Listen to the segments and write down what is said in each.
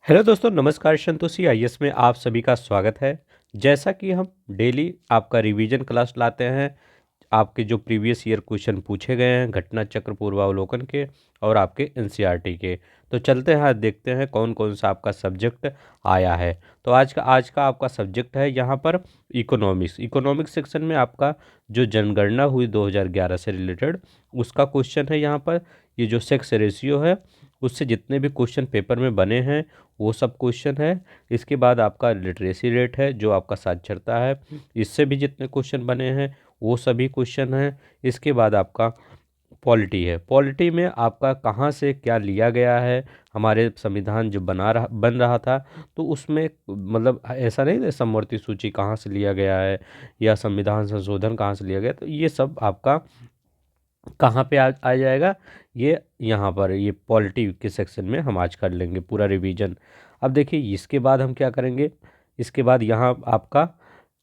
Hello दोस्तों, नमस्कार। Santoshi IAS में आप सभी का स्वागत है। जैसा कि हम डेली आपका रिवीजन क्लास लाते हैं, आपके जो प्रीवियस ईयर क्वेश्चन पूछे गए हैं घटना चक्र पूर्वावलोकन के और आपके एनसीईआरटी के, तो चलते हैं आज देखते हैं कौन कौन सा आपका सब्जेक्ट आया है। तो आज का आपका सब्जेक्ट है यहाँ पर इकोनॉमिक्स। इकोनॉमिक्स सेक्शन में आपका जो जनगणना हुई 2011 से रिलेटेड उसका क्वेश्चन है। यहाँ पर ये जो सेक्स रेशियो है उससे जितने भी क्वेश्चन पेपर में बने हैं वो सब क्वेश्चन है। इसके बाद आपका लिटरेसी रेट है जो आपका साक्षरता है, इससे भी जितने क्वेश्चन बने हैं वो सभी क्वेश्चन हैं। इसके बाद आपका पॉलिटी है। पॉलिटी में आपका कहाँ से क्या लिया गया है, हमारे संविधान जो बन रहा था तो उसमें मतलब ऐसा नहीं है समवर्ती सूची कहाँ से लिया गया है या संविधान संशोधन कहाँ से लिया गया, तो ये सब आपका कहाँ पे आ जाएगा, ये यहाँ पर ये पॉलिटी के सेक्शन में हम आज कर लेंगे पूरा रिवीजन। अब देखिए इसके बाद हम क्या करेंगे, इसके बाद यहाँ आपका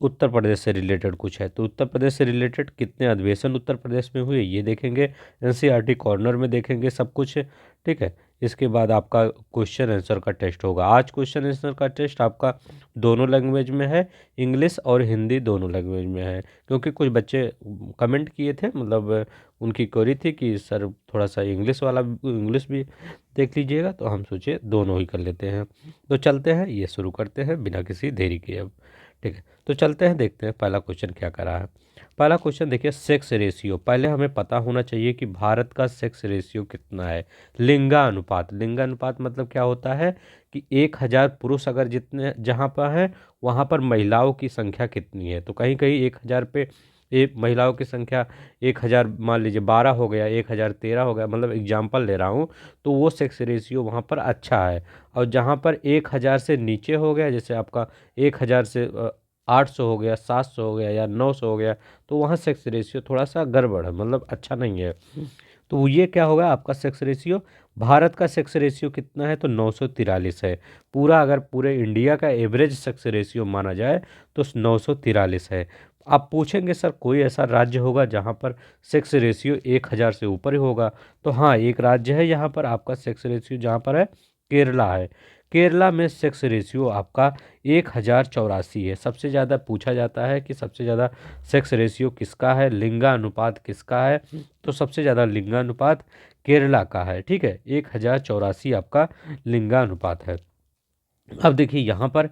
उत्तर प्रदेश से रिलेटेड कुछ है, तो उत्तर प्रदेश से रिलेटेड कितने अधिवेशन उत्तर प्रदेश में हुए ये देखेंगे। एनसीईआरटी कॉर्नर में देखेंगे सब कुछ, ठीक है। इसके बाद आपका क्वेश्चन आंसर का टेस्ट होगा। आज क्वेश्चन आंसर का टेस्ट आपका दोनों लैंग्वेज में है, इंग्लिश और हिंदी दोनों लैंग्वेज में है। क्योंकि कुछ बच्चे कमेंट किए थे, मतलब उनकी क्वेरी थी कि सर थोड़ा सा इंग्लिश भी देख लीजिएगा, तो हम सोचे दोनों ही कर लेते हैं। तो चलते हैं, ये शुरू करते हैं बिना किसी देरी के अब, ठीक है। तो चलते हैं देखते हैं पहला क्वेश्चन क्या करा है। पहला क्वेश्चन देखिए, सेक्स रेशियो। पहले हमें पता होना चाहिए कि भारत का सेक्स रेशियो कितना है। लिंगानुपात, लिंगानुपात मतलब क्या होता है कि 1000 पुरुष अगर जितने जहाँ पर है वहाँ पर महिलाओं की संख्या कितनी है। तो कहीं कहीं 1000 पे एक महिलाओं की संख्या 1000 मान लीजिए 12 हो गया, 1013 हो गया, मतलब एग्जाम्पल ले रहा हूँ, तो वो सेक्स रेशियो वहाँ पर अच्छा है। और जहाँ पर 1000 से नीचे हो गया, जैसे आपका 1000 से 800 हो गया, 700 हो गया या 900 हो गया, तो वहाँ सेक्स रेशियो थोड़ा सा गड़बड़ है, मतलब अच्छा नहीं है। तो ये क्या होगा आपका सेक्स रेशियो। भारत का सेक्स रेशियो कितना है, तो 943 है। पूरा अगर पूरे इंडिया का एवरेज सेक्स रेशियो माना जाए तो 943 है। आप पूछेंगे सर कोई ऐसा राज्य होगा जहाँ पर सेक्स रेशियो 1000 से ऊपर ही होगा, तो हाँ एक राज्य है यहाँ पर आपका सेक्स रेशियो जहाँ पर है, केरला है। केरला में सेक्स रेशियो आपका 1084 है। सबसे ज़्यादा पूछा जाता है कि सबसे ज़्यादा सेक्स रेशियो किसका है, लिंगानुपात किसका है, तो सबसे ज़्यादा लिंगानुपात केरला का है, ठीक है। 1084 आपका लिंगानुपात है। अब देखिए यहाँ पर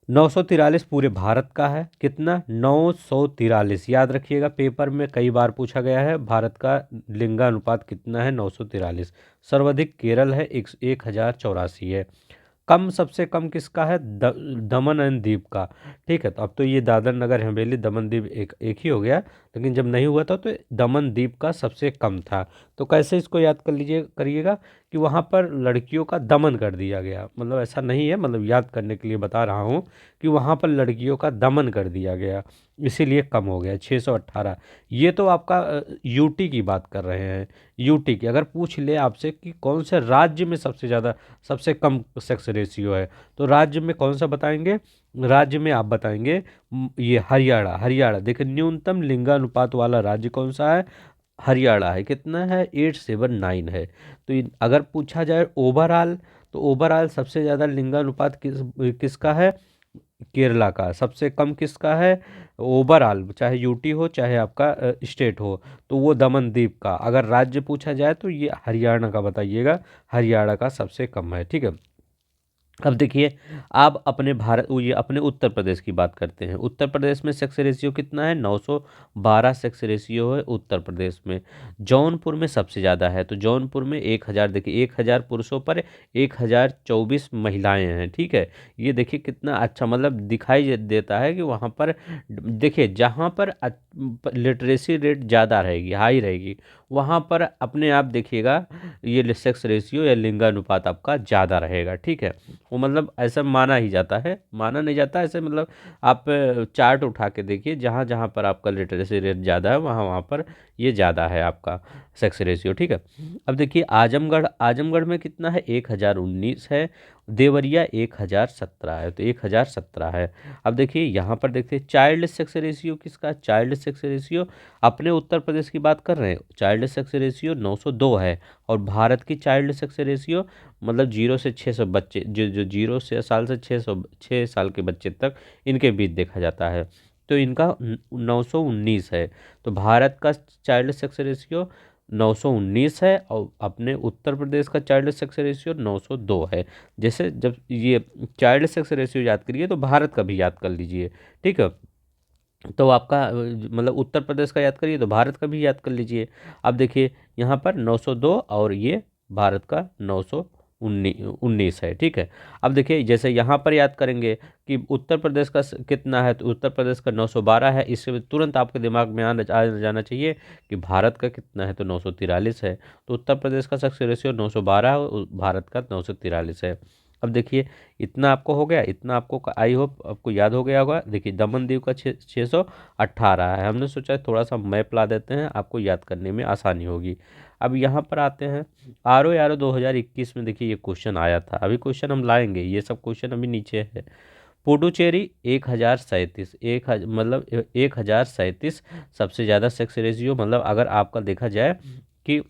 943 पूरे भारत का है। कितना, 943, याद रखिएगा पेपर में कई बार पूछा गया है भारत का लिंगानुपात कितना है, 943। सर्वाधिक केरल है, 1084 है। कम सबसे कम किसका है, दमन एंड दीव का, ठीक है। तो अब तो ये दादर नगर हवेली दमन दीव एक ही हो गया, लेकिन जब नहीं हुआ था तो दमन दीव का सबसे कम था। तो कैसे इसको याद कर लीजिए करिएगा कि वहाँ पर लड़कियों का दमन कर दिया गया, मतलब ऐसा नहीं है, मतलब याद करने के लिए बता रहा हूँ कि वहाँ पर लड़कियों का दमन कर दिया गया, इसीलिए कम हो गया 618। ये तो आपका यूटी की बात कर रहे हैं। यूटी की अगर पूछ ले आपसे कि कौन से राज्य में सबसे ज़्यादा सबसे कम सेक्स रेशियो है, तो राज्य में कौन सा बताएंगे, राज्य में आप बताएंगे ये हरियाणा। हरियाणा देखिए न्यूनतम लिंगानुपात वाला राज्य कौन सा है, हरियाणा है। कितना है, 879 है। तो अगर पूछा जाए ओवरऑल, तो ओवरऑल सबसे ज़्यादा लिंगानुपात किसका है, केरला का। सबसे कम किसका है, ओवरऑल चाहे यूटी हो चाहे आपका स्टेट हो, तो वो दमन दीव का। अगर राज्य पूछा जाए तो ये हरियाणा का बताइएगा, हरियाणा का सबसे कम है, ठीक है। अब देखिए आप अपने ये अपने उत्तर प्रदेश की बात करते हैं। उत्तर प्रदेश में सेक्स रेशियो कितना है, 912 सेक्स रेशियो है उत्तर प्रदेश में। जौनपुर में सबसे ज़्यादा है, तो जौनपुर में 1000, देखिए 1000 पुरुषों पर 1024 महिलाएं हैं, ठीक है। ये देखिए कितना अच्छा, मतलब दिखाई देता है कि वहाँ पर देखिए जहाँ पर लिटरेसी रेट ज़्यादा रहेगी, हाई रहेगी, वहाँ पर अपने आप देखिएगा ये सेक्स रेशियो या लिंगानुपात आपका ज़्यादा रहेगा, ठीक है। वो मतलब ऐसा माना ही जाता है, माना नहीं जाता ऐसे, मतलब आप चार्ट उठा के देखिए जहाँ जहाँ पर आपका लिटरेसी रेट ज़्यादा है वहाँ वहाँ पर ये ज़्यादा है आपका सेक्स रेशियो, ठीक है। अब देखिए आजमगढ़, आजमगढ़ में कितना है, 1019 है। देवरिया 1017 है, तो 1017 है। अब देखिए यहाँ पर देखते हैं चाइल्ड सेक्स रेशियो किसका, चाइल्ड सेक्स रेशियो अपने उत्तर प्रदेश की बात कर रहे हैं, चाइल्ड सेक्स रेशियो 902 है। और भारत की चाइल्ड सेक्स रेशियो मतलब 0 से 600 बच्चे, जो जो 0 साल से 6 साल के बच्चे तक इनके बीच देखा जाता है, तो इनका 919 है। तो भारत का चाइल्ड सेक्स रेशियो 919 है और अपने उत्तर प्रदेश का चाइल्ड सेक्स रेशियो 902 है। जैसे जब ये चाइल्ड सेक्स रेशियो याद करिए तो भारत का भी याद कर लीजिए, ठीक है। तो आपका मतलब उत्तर प्रदेश का याद करिए तो भारत का भी याद कर लीजिए। अब देखिए यहाँ पर 902 और ये भारत का 919 है, ठीक है। अब देखिए जैसे यहाँ पर याद करेंगे कि उत्तर प्रदेश का कितना है, तो उत्तर प्रदेश का 912 है। इससे तुरंत आपके दिमाग में आ जाना चाहिए कि भारत का कितना है, तो 943 है। तो उत्तर प्रदेश का सक्सेस रेशियो 912 है और भारत का 943 है। अब देखिए इतना आपको हो गया, इतना आपको आई होप आपको याद हो गया होगा। देखिए दमन दीव का 618 है। हमने सोचा थोड़ा सा मैप ला देते हैं, आपको याद करने में आसानी होगी। अब यहाँ पर आते हैं RO 2021 में। देखिए ये क्वेश्चन आया था, अभी क्वेश्चन हम लाएंगे, ये सब क्वेश्चन अभी नीचे है। पुडुचेरी 1037, मतलब 1037 सबसे ज़्यादा सेक्स रेशियो, मतलब अगर आपका देखा जाए कि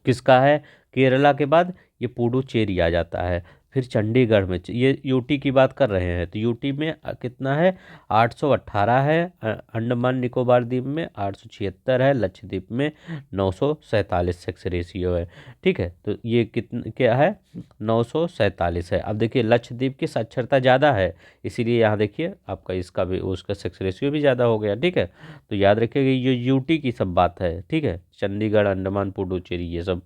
किसका है, केरला के बाद ये पुडुचेरी आ जाता है। फिर चंडीगढ़ में, ये यूटी की बात कर रहे हैं, तो यूटी में कितना है, 818 है। अंडमान निकोबार द्वीप में 876 है। लक्षद्वीप में 947 सेक्स रेशियो है, ठीक है। तो ये कितना क्या है, 947 है। अब देखिए लक्षद्वीप की साक्षरता ज़्यादा है, इसीलिए यहाँ देखिए आपका इसका भी उसका सेक्स रेशियो भी ज़्यादा हो गया, ठीक है। तो याद रखिएगा ये यूटी की सब बात है, ठीक है। चंडीगढ़, अंडमान, पुडुचेरी ये सब।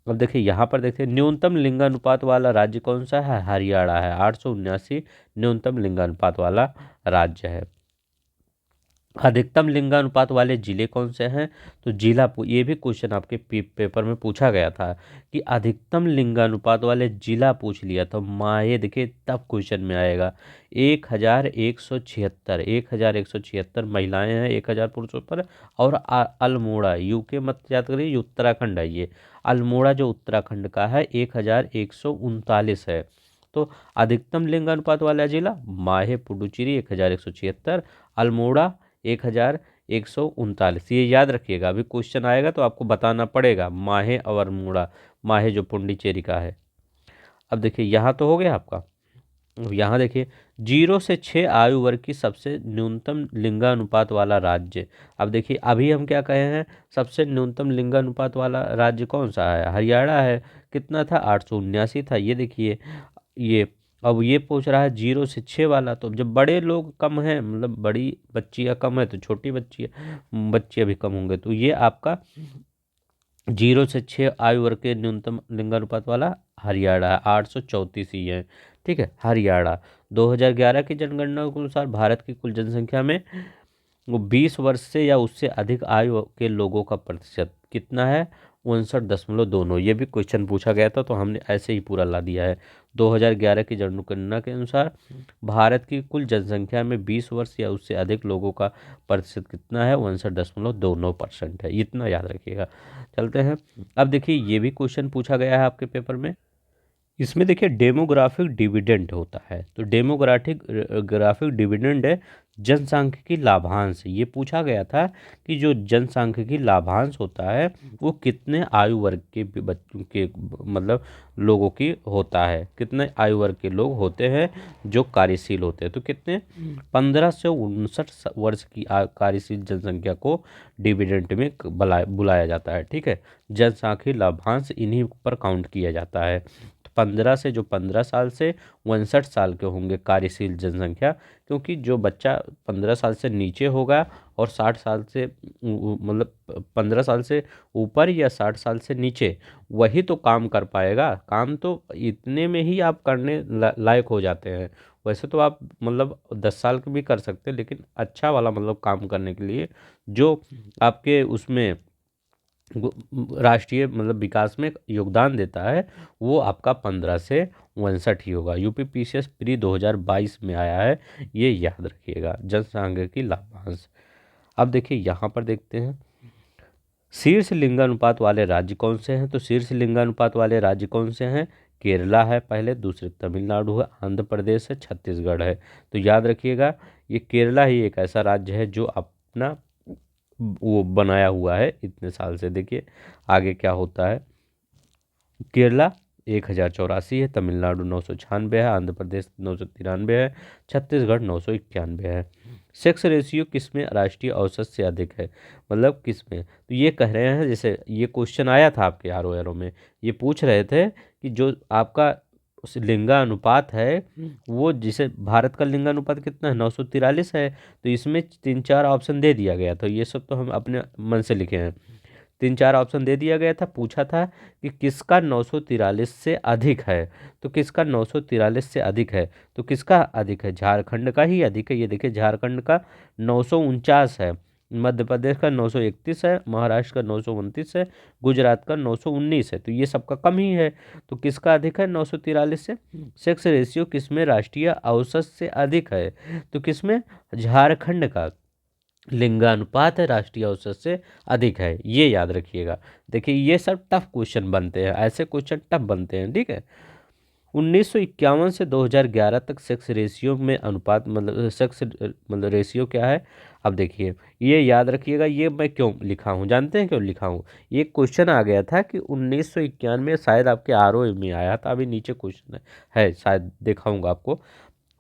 अब देखिए यहाँ पर देखिए न्यूनतम लिंगानुपात वाला राज्य कौन सा है, हरियाणा है। 879 न्यूनतम लिंगानुपात वाला राज्य है। अधिकतम लिंगानुपात वाले जिले कौन से हैं, तो ये भी क्वेश्चन आपके पेपर में पूछा गया था कि अधिकतम लिंगानुपात वाले जिला पूछ लिया तो माहे देखिए तब क्वेश्चन में आएगा। 1176 महिलाएं हैं 1000 पुरुषों पर। और अल्मोड़ा यूके मत याद करिए, ये उत्तराखंड है। ये अल्मोड़ा जो उत्तराखंड का है 1139 है। तो अधिकतम लिंगानुपात वाला जिला माहे पुडुचेरी 1176, अल्मोड़ा 1139। ये याद रखिएगा, अभी क्वेश्चन आएगा तो आपको बताना पड़ेगा माहे और अल्मोड़ा। माहे जो पुडुचेरी का है। अब देखिए यहाँ तो हो गया आपका। अब यहाँ देखिए 0 से 6 आयु वर्ग की सबसे न्यूनतम लिंगानुपात वाला राज्य। अब देखिए अभी हम क्या कहे हैं, सबसे न्यूनतम लिंगानुपात वाला राज्य कौन सा है, हरियाणा है। कितना था, 879 था। ये देखिए ये अब ये पूछ रहा है 0 से 6 वाला, तो जब बड़े लोग कम हैं, मतलब बड़ी बच्चियाँ कम है तो छोटी बच्चियाँ भी कम होंगे, तो ये आपका 0 से 6 आयु वर्ग के न्यूनतम लिंगानुपात वाला हरियाणा है, 834 ही है, ठीक है। हरियाणा 2011 की जनगणना के अनुसार भारत की कुल जनसंख्या में वो 20 वर्ष से या उससे अधिक आयु के लोगों का प्रतिशत कितना है, 59.29। ये भी क्वेश्चन पूछा गया था तो हमने ऐसे ही पूरा ला दिया है। 2011 की जनगणना के अनुसार भारत की कुल जनसंख्या में 20 वर्ष या उससे अधिक लोगों का प्रतिशत कितना है, 59.29% है। इतना याद रखिएगा। चलते हैं, अब देखिए ये भी क्वेश्चन पूछा गया है आपके पेपर में। इसमें देखिए डेमोग्राफिक डिविडेंड होता है, तो डेमोग्राफिक ग्राफिक डिविडेंड है जनसांख्यिकी लाभांश। ये पूछा गया था कि जो जनसांख्यिकी लाभांश होता है वो कितने आयु वर्ग के बच्चों के मतलब लोगों की होता है, कितने आयु वर्ग के लोग होते हैं जो कार्यशील होते हैं, तो कितने 15 से 59 वर्ष की कार्यशील जनसंख्या को डिविडेंड में बुलाया जाता है, ठीक है। जनसांख्यिकी लाभांश इन्हीं पर काउंट किया जाता है। 15 से जो 15 साल से 59 साल के होंगे कार्यशील जनसंख्या, क्योंकि जो बच्चा 15 साल से नीचे होगा और 60 साल से मतलब 15 साल से ऊपर या 60 साल से नीचे वही तो काम कर पाएगा। काम तो इतने में ही आप करने लायक हो जाते हैं। वैसे तो आप मतलब 10 साल के भी कर सकते हैं, लेकिन अच्छा वाला मतलब काम करने के लिए जो आपके उसमें राष्ट्रीय मतलब विकास में योगदान देता है वो आपका 15 से 59 ही होगा। यूपीपीसीएस प्री 2022 में आया है, ये याद रखिएगा, जनसांख्यिकी लाभांश। अब देखिए यहाँ पर देखते हैं शीर्ष लिंगानुपात वाले राज्य कौन से हैं? तो शीर्ष लिंगानुपात वाले राज्य कौन से हैं? केरला है पहले, दूसरे तमिलनाडु है, आंध्र प्रदेश है, छत्तीसगढ़ है। तो याद रखिएगा, ये केरला ही एक ऐसा राज्य है जो अपना वो बनाया हुआ है इतने साल से। देखिए आगे क्या होता है। केरला 1084 है, तमिलनाडु 996 है, आंध्र प्रदेश 993 है, छत्तीसगढ़ 991 है। सेक्स रेशियो किस में राष्ट्रीय औसत से अधिक है? मतलब किस में? तो ये कह रहे हैं, जैसे ये क्वेश्चन आया था आपके आर में, ये पूछ रहे थे कि जो आपका लिंगानुपात है वो, जिसे भारत का लिंगानुपात कितना है 943 है, तो इसमें 3-4 ऑप्शन दे दिया गया। तो ये सब तो हम अपने मन से लिखे हैं। 3-4 ऑप्शन दे दिया गया था, पूछा था कि किसका 943 से अधिक है। तो किसका 943 से अधिक है? तो किसका अधिक है? झारखंड का ही अधिक है। ये देखिए झारखंड का 949 है, मध्य प्रदेश का 931 है, महाराष्ट्र का 929 है, गुजरात का 919 है। तो ये सबका कम ही है। तो किसका अधिक है 943 से? सेक्स रेशियो किसमें राष्ट्रीय औसत से अधिक है? तो किसमें? झारखंड का लिंगानुपात है राष्ट्रीय औसत से अधिक है। ये याद रखिएगा। देखिए ये सब टफ क्वेश्चन बनते हैं, ऐसे क्वेश्चन टफ बनते हैं, ठीक है। 1951 से 2011 तक सेक्स रेशियो में अनुपात, मतलब सेक्स मतलब रेशियो क्या है? अब देखिए ये याद रखिएगा। ये मैं क्यों लिखा हूँ, जानते हैं क्यों लिखा हूँ? ये क्वेश्चन आ गया था कि 1991 शायद आपके आरओ में आया था, अभी नीचे क्वेश्चन है शायद दिखाऊंगा आपको।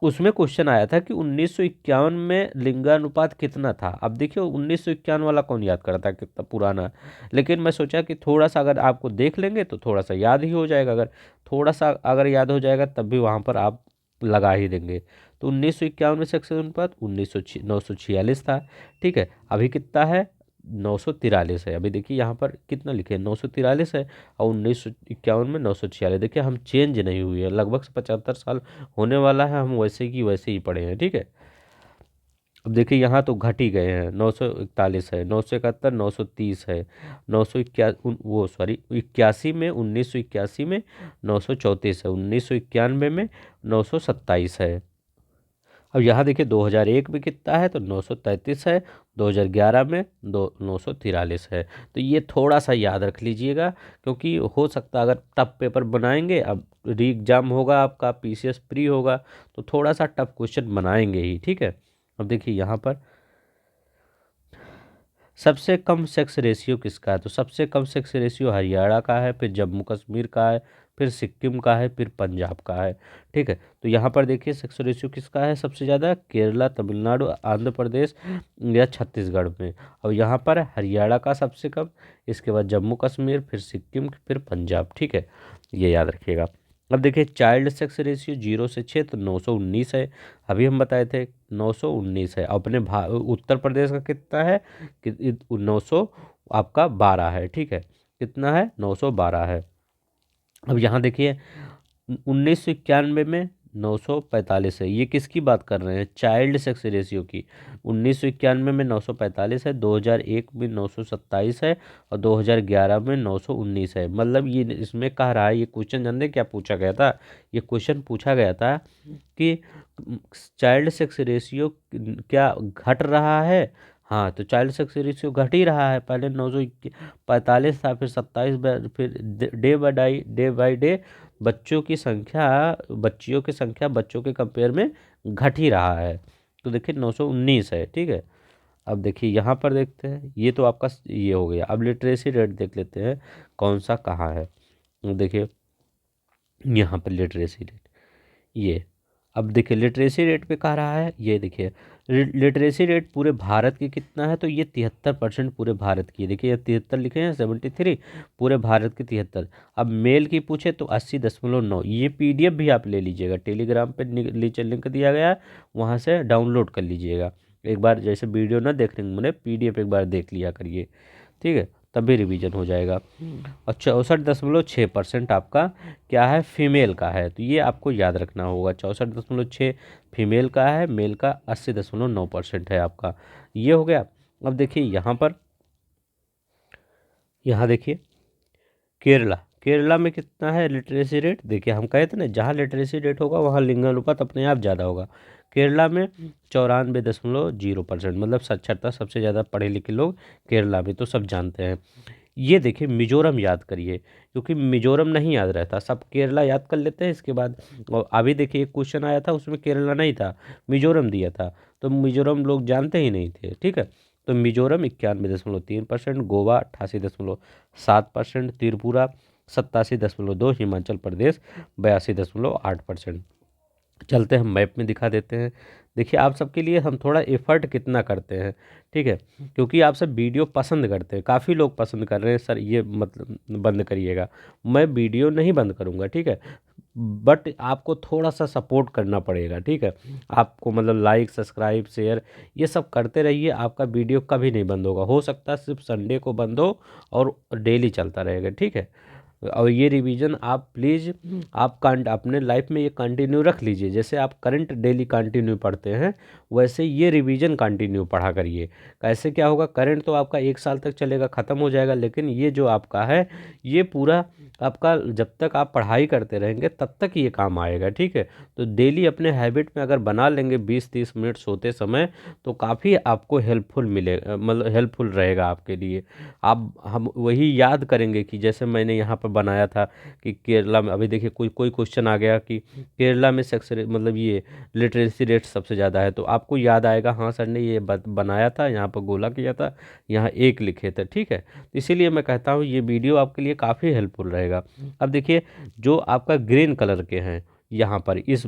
उसमें क्वेश्चन आया था कि 1951 में लिंगानुपात कितना था। अब देखिए 1951 वाला कौन याद करता है, कितना पुराना है। लेकिन मैं सोचा कि थोड़ा सा अगर आपको देख लेंगे तो थोड़ा सा याद ही हो जाएगा। अगर थोड़ा सा अगर याद हो जाएगा तब भी वहाँ पर आप लगा ही देंगे। तो 1951 में सेक्स अनुपात 946 था, ठीक है। अभी कितना है? 943 है। अभी देखिए यहाँ पर कितना लिखे, 943 है, और 1951 में 946। देखिए हम चेंज नहीं हुई है, लगभग 75 साल होने वाला है, हम वैसे की वैसे ही पढ़े हैं, ठीक है। अब देखिए यहाँ तो घट ही गए हैं, 941 है, 971, 930 है, 991, वो सॉरी 81 में, 1981 में 934 है, 1991 में 927 है। अब यहाँ देखिए 2001 में कितना है? तो 933 है, 2011 में 943 है। तो ये थोड़ा सा याद रख लीजिएगा, क्योंकि हो सकता है अगर टफ पेपर बनाएंगे, अब री एग्जाम होगा आपका, पीसीएस प्री होगा, तो थोड़ा सा टफ क्वेश्चन बनाएंगे ही, ठीक है। अब देखिए यहाँ पर सबसे कम सेक्स रेशियो किसका है? तो सबसे कम सेक्स रेशियो हरियाणा का है, फिर जम्मू कश्मीर का है, फिर सिक्किम का है, फिर पंजाब का है, ठीक है। तो यहाँ पर देखिए सेक्स रेशियो किसका है सबसे ज़्यादा? केरला, तमिलनाडु, आंध्र प्रदेश या छत्तीसगढ़ में। और यहाँ पर हरियाणा का सबसे कम, इसके बाद जम्मू कश्मीर, फिर सिक्किम, फिर पंजाब, ठीक है। ये याद रखिएगा। अब देखिए चाइल्ड सेक्स रेशियो 0 से 6 तो 919 है, अभी हम बताए थे 919 है। अपने उत्तर प्रदेश का कितना है? कि 900 आपका 12 है, ठीक है। कितना है? 912 है। अब यहाँ देखिए 1991 में 945 है। ये किसकी बात कर रहे हैं? चाइल्ड सेक्स रेशियो की। 1991 में 945 है, 2001 में 927 है, और 2011 में 919 है। मतलब ये इसमें कह रहा है, ये क्वेश्चन जानते हैं क्या पूछा गया था? ये क्वेश्चन पूछा गया था कि चाइल्ड सेक्स रेशियो क्या घट रहा है? हाँ, तो चाइल्ड सेक्स रेशियो घट ही रहा है। पहले 945 था, फिर 27, फिर डे बाई डे बच्चों की संख्या, बच्चियों की संख्या बच्चों के कंपेयर में घट ही रहा है। तो देखिए 919 है, ठीक है। अब देखिए यहाँ पर देखते हैं, ये तो आपका ये हो गया। अब लिटरेसी रेट देख लेते हैं कौन सा कहाँ है। देखिए यहाँ पर लिटरेसी रेट, ये अब देखिए लिटरेसी रेट पे कह रहा है, ये देखिए लिटरेसी रेट पूरे भारत की कितना है? तो ये 73% पूरे भारत की है। देखिए ये 73 लिखे हैं, 73 पूरे भारत की 73। अब मेल की पूछे तो 80.9। ये पीडीएफ भी आप ले लीजिएगा, टेलीग्राम पे नीचे लिंक दिया गया है, वहाँ से डाउनलोड कर लीजिएगा। एक बार जैसे वीडियो ना देखने को मिले, पीडीएफ एक बार देख लिया करिए, ठीक है, तभी रिवीजन हो जाएगा। और 64.6% आपका क्या है? फीमेल का है। तो ये आपको याद रखना होगा, 64.6 फीमेल का है, मेल का 80.9% है आपका। ये हो गया। अब देखिए यहाँ पर, यहाँ देखिए केरला, केरला में कितना है लिटरेसी रेट? देखिए हम कहे थे ना, जहाँ लिटरेसी रेट होगा वहाँ लिंगानुपात अपने आप ज़्यादा होगा। केरला में 94.0%, मतलब साक्षरता सबसे ज़्यादा पढ़े लिखे लोग केरला में, तो सब जानते हैं। ये देखिए मिजोरम याद करिए, क्योंकि मिजोरम नहीं याद रहता, सब केरला याद कर लेते हैं इसके बाद। और अभी देखिए एक क्वेश्चन आया था उसमें केरला नहीं था, मिजोरम दिया था, तो मिजोरम लोग जानते ही नहीं थे। ठीक है, तो मिजोरम 91.3%, गोवा 88.7%, त्रिपुरा 87.2, हिमाचल प्रदेश 82.8%। चलते हम मैप में दिखा देते हैं। देखिए आप सबके लिए हम थोड़ा एफर्ट कितना करते हैं, ठीक है, क्योंकि आप सब वीडियो पसंद करते हैं, काफ़ी लोग पसंद कर रहे हैं सर ये मतलब बंद करिएगा। मैं वीडियो नहीं बंद करूँगा, ठीक है, बट आपको थोड़ा सा सपोर्ट करना पड़ेगा, ठीक है। आपको मतलब लाइक सब्सक्राइब शेयर ये सब करते रहिए, आपका वीडियो कभी नहीं बंद होगा। हो सकता है सिर्फ संडे को बंद हो और डेली चलता रहेगा, ठीक है। और ये रिवीजन आप प्लीज़ आप अपने लाइफ में ये कंटिन्यू रख लीजिए, जैसे आप करंट डेली कंटिन्यू पढ़ते हैं वैसे ये रिवीजन कंटिन्यू पढ़ा करिए। कैसे क्या होगा, करंट तो आपका 1 साल तक चलेगा, ख़त्म हो जाएगा, लेकिन ये जो आपका है ये पूरा आपका जब तक आप पढ़ाई करते रहेंगे तब तक ये काम आएगा, ठीक है। तो डेली अपने हैबिट में अगर बना लेंगे 20-30 मिनट सोते समय, तो काफ़ी आपको हेल्पफुल मिलेगा, मतलब हेल्पफुल रहेगा आपके लिए। आप हम वही याद करेंगे कि जैसे मैंने यहाँ पर बनाया था कि केरला में, अभी देखिए कोई कोई क्वेश्चन आ गया कि केरला में मतलब ये लिटरेसी रेट सबसे ज़्यादा है, तो आपको याद आएगा हाँ सर ने ये बनाया था, यहाँ पर गोला किया था, यहाँ एक लिखे थे, ठीक है। तो इसीलिए मैं कहता हूँ ये वीडियो आपके लिए काफ़ी हेल्पफुल रहेगा। अब देखिए जो आपका ग्रीन कलर के हैं यहाँ पर इस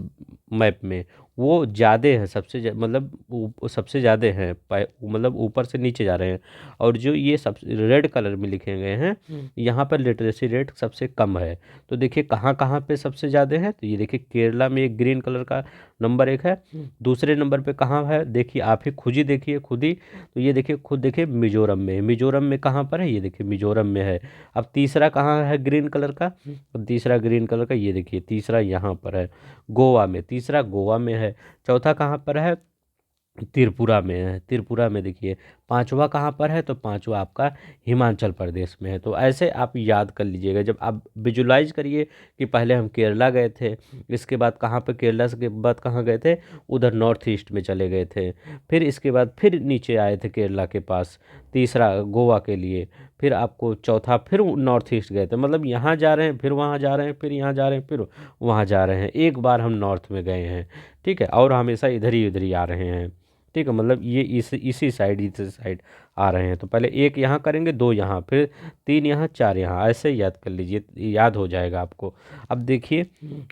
मैप में, वो ज़्यादा है, मतलब सबसे ज़्यादा हैं, मतलब ऊपर से नीचे जा रहे हैं। और जो ये सब रेड कलर में लिखे गए हैं यहाँ पर लिटरेसी रेट सबसे कम है। तो देखिए कहाँ कहाँ पे सबसे ज़्यादा है, तो ये देखिए केरला में एक ग्रीन कलर का नंबर 1 है। दूसरे नंबर पे कहाँ है, देखिए आप ही खुद ही देखिए खुद ही, तो ये देखिए खुद देखिए मिजोरम में। मिजोरम में कहाँ पर है, ये देखिए मिजोरम में है। अब तीसरा कहाँ है ग्रीन कलर का, तो तीसरा ग्रीन कलर का ये देखिए तीसरा यहाँ पर है गोवा में, तीसरा गोवा में है। चौथा कहाँ पर है, त्रिपुरा में है, त्रिपुरा में देखिए। पांचवा कहाँ पर है, तो पांचवा आपका हिमाचल प्रदेश में है। तो ऐसे आप याद कर लीजिएगा, जब आप विजुलाइज करिए कि पहले हम केरला गए थे, इसके बाद कहाँ पर, केरला के बाद कहाँ गए थे, उधर नॉर्थ ईस्ट में चले गए थे, फिर इसके बाद फिर नीचे आए थे केरला के पास, तीसरा गोवा के लिए, फिर आपको चौथा फिर नॉर्थ ईस्ट गए थे, मतलब यहाँ जा रहे हैं फिर वहाँ जा रहे हैं फिर यहाँ जा रहे हैं फिर वहाँ जा रहे हैं, एक बार हम नॉर्थ में गए हैं, ठीक है, और हमेशा इधर ही आ रहे हैं, ठीक है। मतलब ये इसी साइड आ रहे हैं। तो पहले एक यहाँ करेंगे, 2 यहाँ, फिर 3 यहाँ, 4 यहाँ, ऐसे ही याद कर लीजिए, याद हो जाएगा आपको। अब देखिए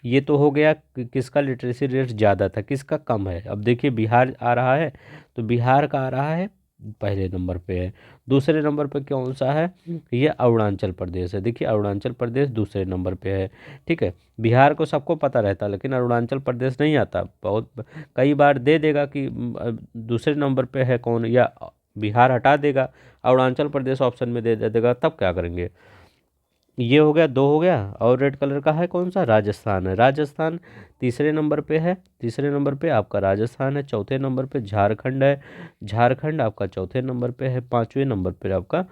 ये तो हो गया किसका लिटरेसी रेट ज़्यादा था किसका कम है। अब देखिए बिहार आ रहा है, तो बिहार का आ रहा है पहले नंबर पे है। दूसरे नंबर पे कौन सा है, ये अरुणाचल प्रदेश है। देखिए अरुणाचल प्रदेश दूसरे नंबर पे है, ठीक है। बिहार को सबको पता रहता, लेकिन अरुणाचल प्रदेश नहीं आता, बहुत कई बार दे देगा कि दूसरे नंबर पे है कौन, या बिहार हटा देगा, अरुणाचल प्रदेश ऑप्शन में दे देगा, तब क्या करेंगे। ये हो गया, 2 हो गया। और रेड कलर का है कौन सा, राजस्थान है। राजस्थान तीसरे नंबर पे है, तीसरे नंबर पे आपका राजस्थान है। चौथे नंबर पे झारखंड है, झारखंड आपका चौथे नंबर पे है। पाँचवें नंबर पे आपका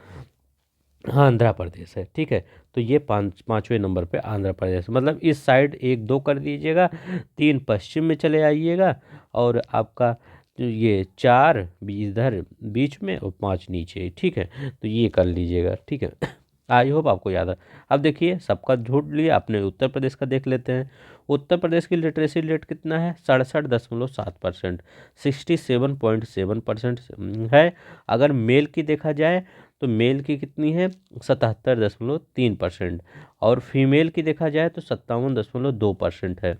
आंध्र प्रदेश है, ठीक है। तो ये पाँचवें नंबर पे आंध्र प्रदेश, मतलब इस साइड 1-2 कर दीजिएगा, 3 पश्चिम में चले आइएगा, और आपका जो ये 4 इधर बीच में और 5 नीचे, ठीक है। तो ये कर लीजिएगा, ठीक है। आई होप आपको याद है। अब देखिए सबका झूठ लिया, अपने उत्तर प्रदेश का देख लेते हैं। उत्तर प्रदेश की लिटरेसी रेट कितना है, 67.7%, 67.7% है। अगर मेल की देखा जाए तो मेल की कितनी है, 77.3%, और फीमेल की देखा जाए तो 57.2% है।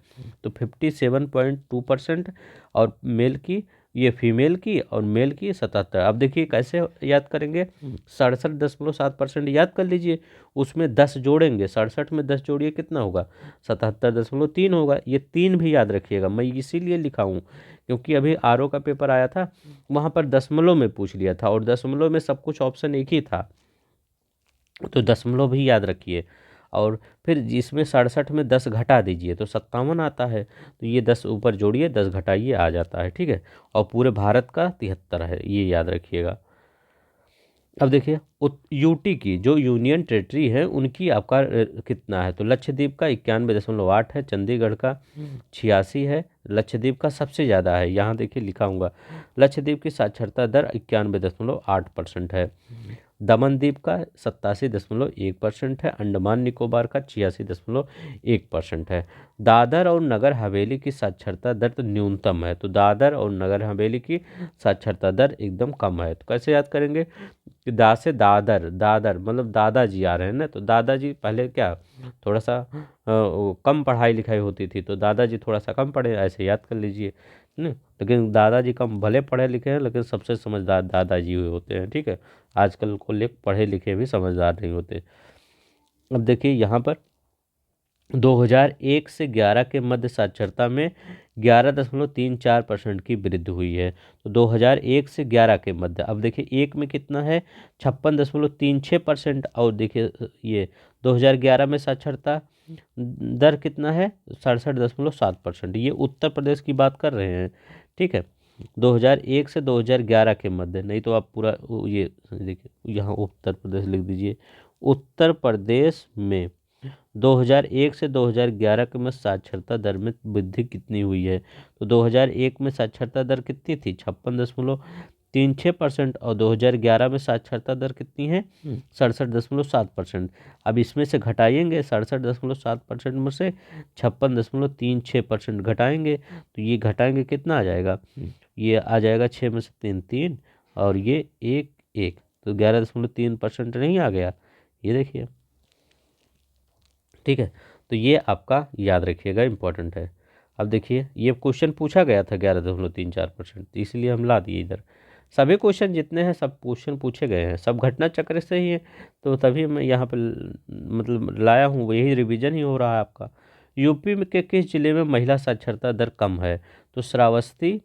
तो 57.2%, और मेल की, ये फीमेल की, और मेल की 77। अब देखिए कैसे याद करेंगे, 67.7% याद कर लीजिए, उसमें 10 जोड़ेंगे, 67 में 10 जोड़िए कितना होगा, 77.3 होगा। ये 3 भी याद रखिएगा, मैं इसीलिए लिखा हूँ क्योंकि अभी आरओ का पेपर आया था, वहाँ पर दशमलव में पूछ लिया था, और दशमलव में सब कुछ ऑप्शन एक ही था, तो दशमलव भी याद रखिए। और फिर इसमें 67 में 10 घटा दीजिए तो 57 आता है, तो ये 10 ऊपर जोड़िए, 10 घटाइए, आ जाता है, ठीक है। और पूरे भारत का 73 है, ये याद रखिएगा। अब देखिए यूटी की जो यूनियन टेरिटरी है उनकी आपका कितना है, तो लक्षद्वीप का 91.8 है, चंडीगढ़ का 86 है, लक्षद्वीप का सबसे ज़्यादा है। यहाँ देखिए लिखा हूँगा, लक्षद्वीप की साक्षरता दर 91.8% है। दमन द्वीप का 87.1% है, अंडमान निकोबार का 86.1% है। दादर और नगर हवेली की साक्षरता दर तो न्यूनतम है, तो दादर और नगर हवेली की साक्षरता दर एकदम कम है। तो कैसे याद करेंगे कि दा से दादर, दादर मतलब दादाजी आ रहे हैं ना, तो दादाजी पहले क्या थोड़ा सा कम पढ़ाई लिखाई होती थी, तो दादाजी थोड़ा सा कम पढ़े, ऐसे याद कर लीजिए ना। लेकिन दादाजी कम भले पढ़े लिखे हैं, लेकिन सबसे समझदार दादाजी हुए होते हैं, ठीक है। आजकल को ले पढ़े लिखे भी समझदार नहीं होते। अब देखिए यहाँ पर 2001 से 11 के मध्य साक्षरता में 11.34% की वृद्धि हुई है। तो 2001 से 11 के मध्य, अब देखिए एक में कितना है 56.36%, और देखिए ये 2011 में साक्षरता दर कितना है 67.7%। ये उत्तर प्रदेश की बात कर रहे हैं, ठीक है। 2001 से 2011 के मध्य, नहीं तो आप पूरा ये देखिए यहाँ उत्तर प्रदेश लिख दीजिए। उत्तर प्रदेश में 2001 से 2011 के में साक्षरता दर में वृद्धि कितनी हुई है, तो 2001 में साक्षरता दर कितनी थी 56.36%, और 2011 में साक्षरता दर कितनी है 67.7%। अब इसमें से घटाएंगे 67.7% में से 56.36% घटाएंगे, तो ये घटाएंगे कितना आ जाएगा, ये आ जाएगा 6 में से 3 3, और ये 1 1, तो 11.3% नहीं आ गया, ये देखिए, ठीक है। तो ये आपका याद रखिएगा, इंपॉर्टेंट है। अब देखिए ये क्वेश्चन पूछा गया था 11.34%, तो इसलिए हम ला दिए इधर। सभी क्वेश्चन जितने हैं सब क्वेश्चन पूछे गए हैं, सब घटना चक्र से ही है, तो तभी मैं यहाँ पर मतलब लाया हूँ, यही रिवीजन ही हो रहा है आपका। यूपी में के किस जिले में महिला साक्षरता दर कम है, तो श्रावस्ती,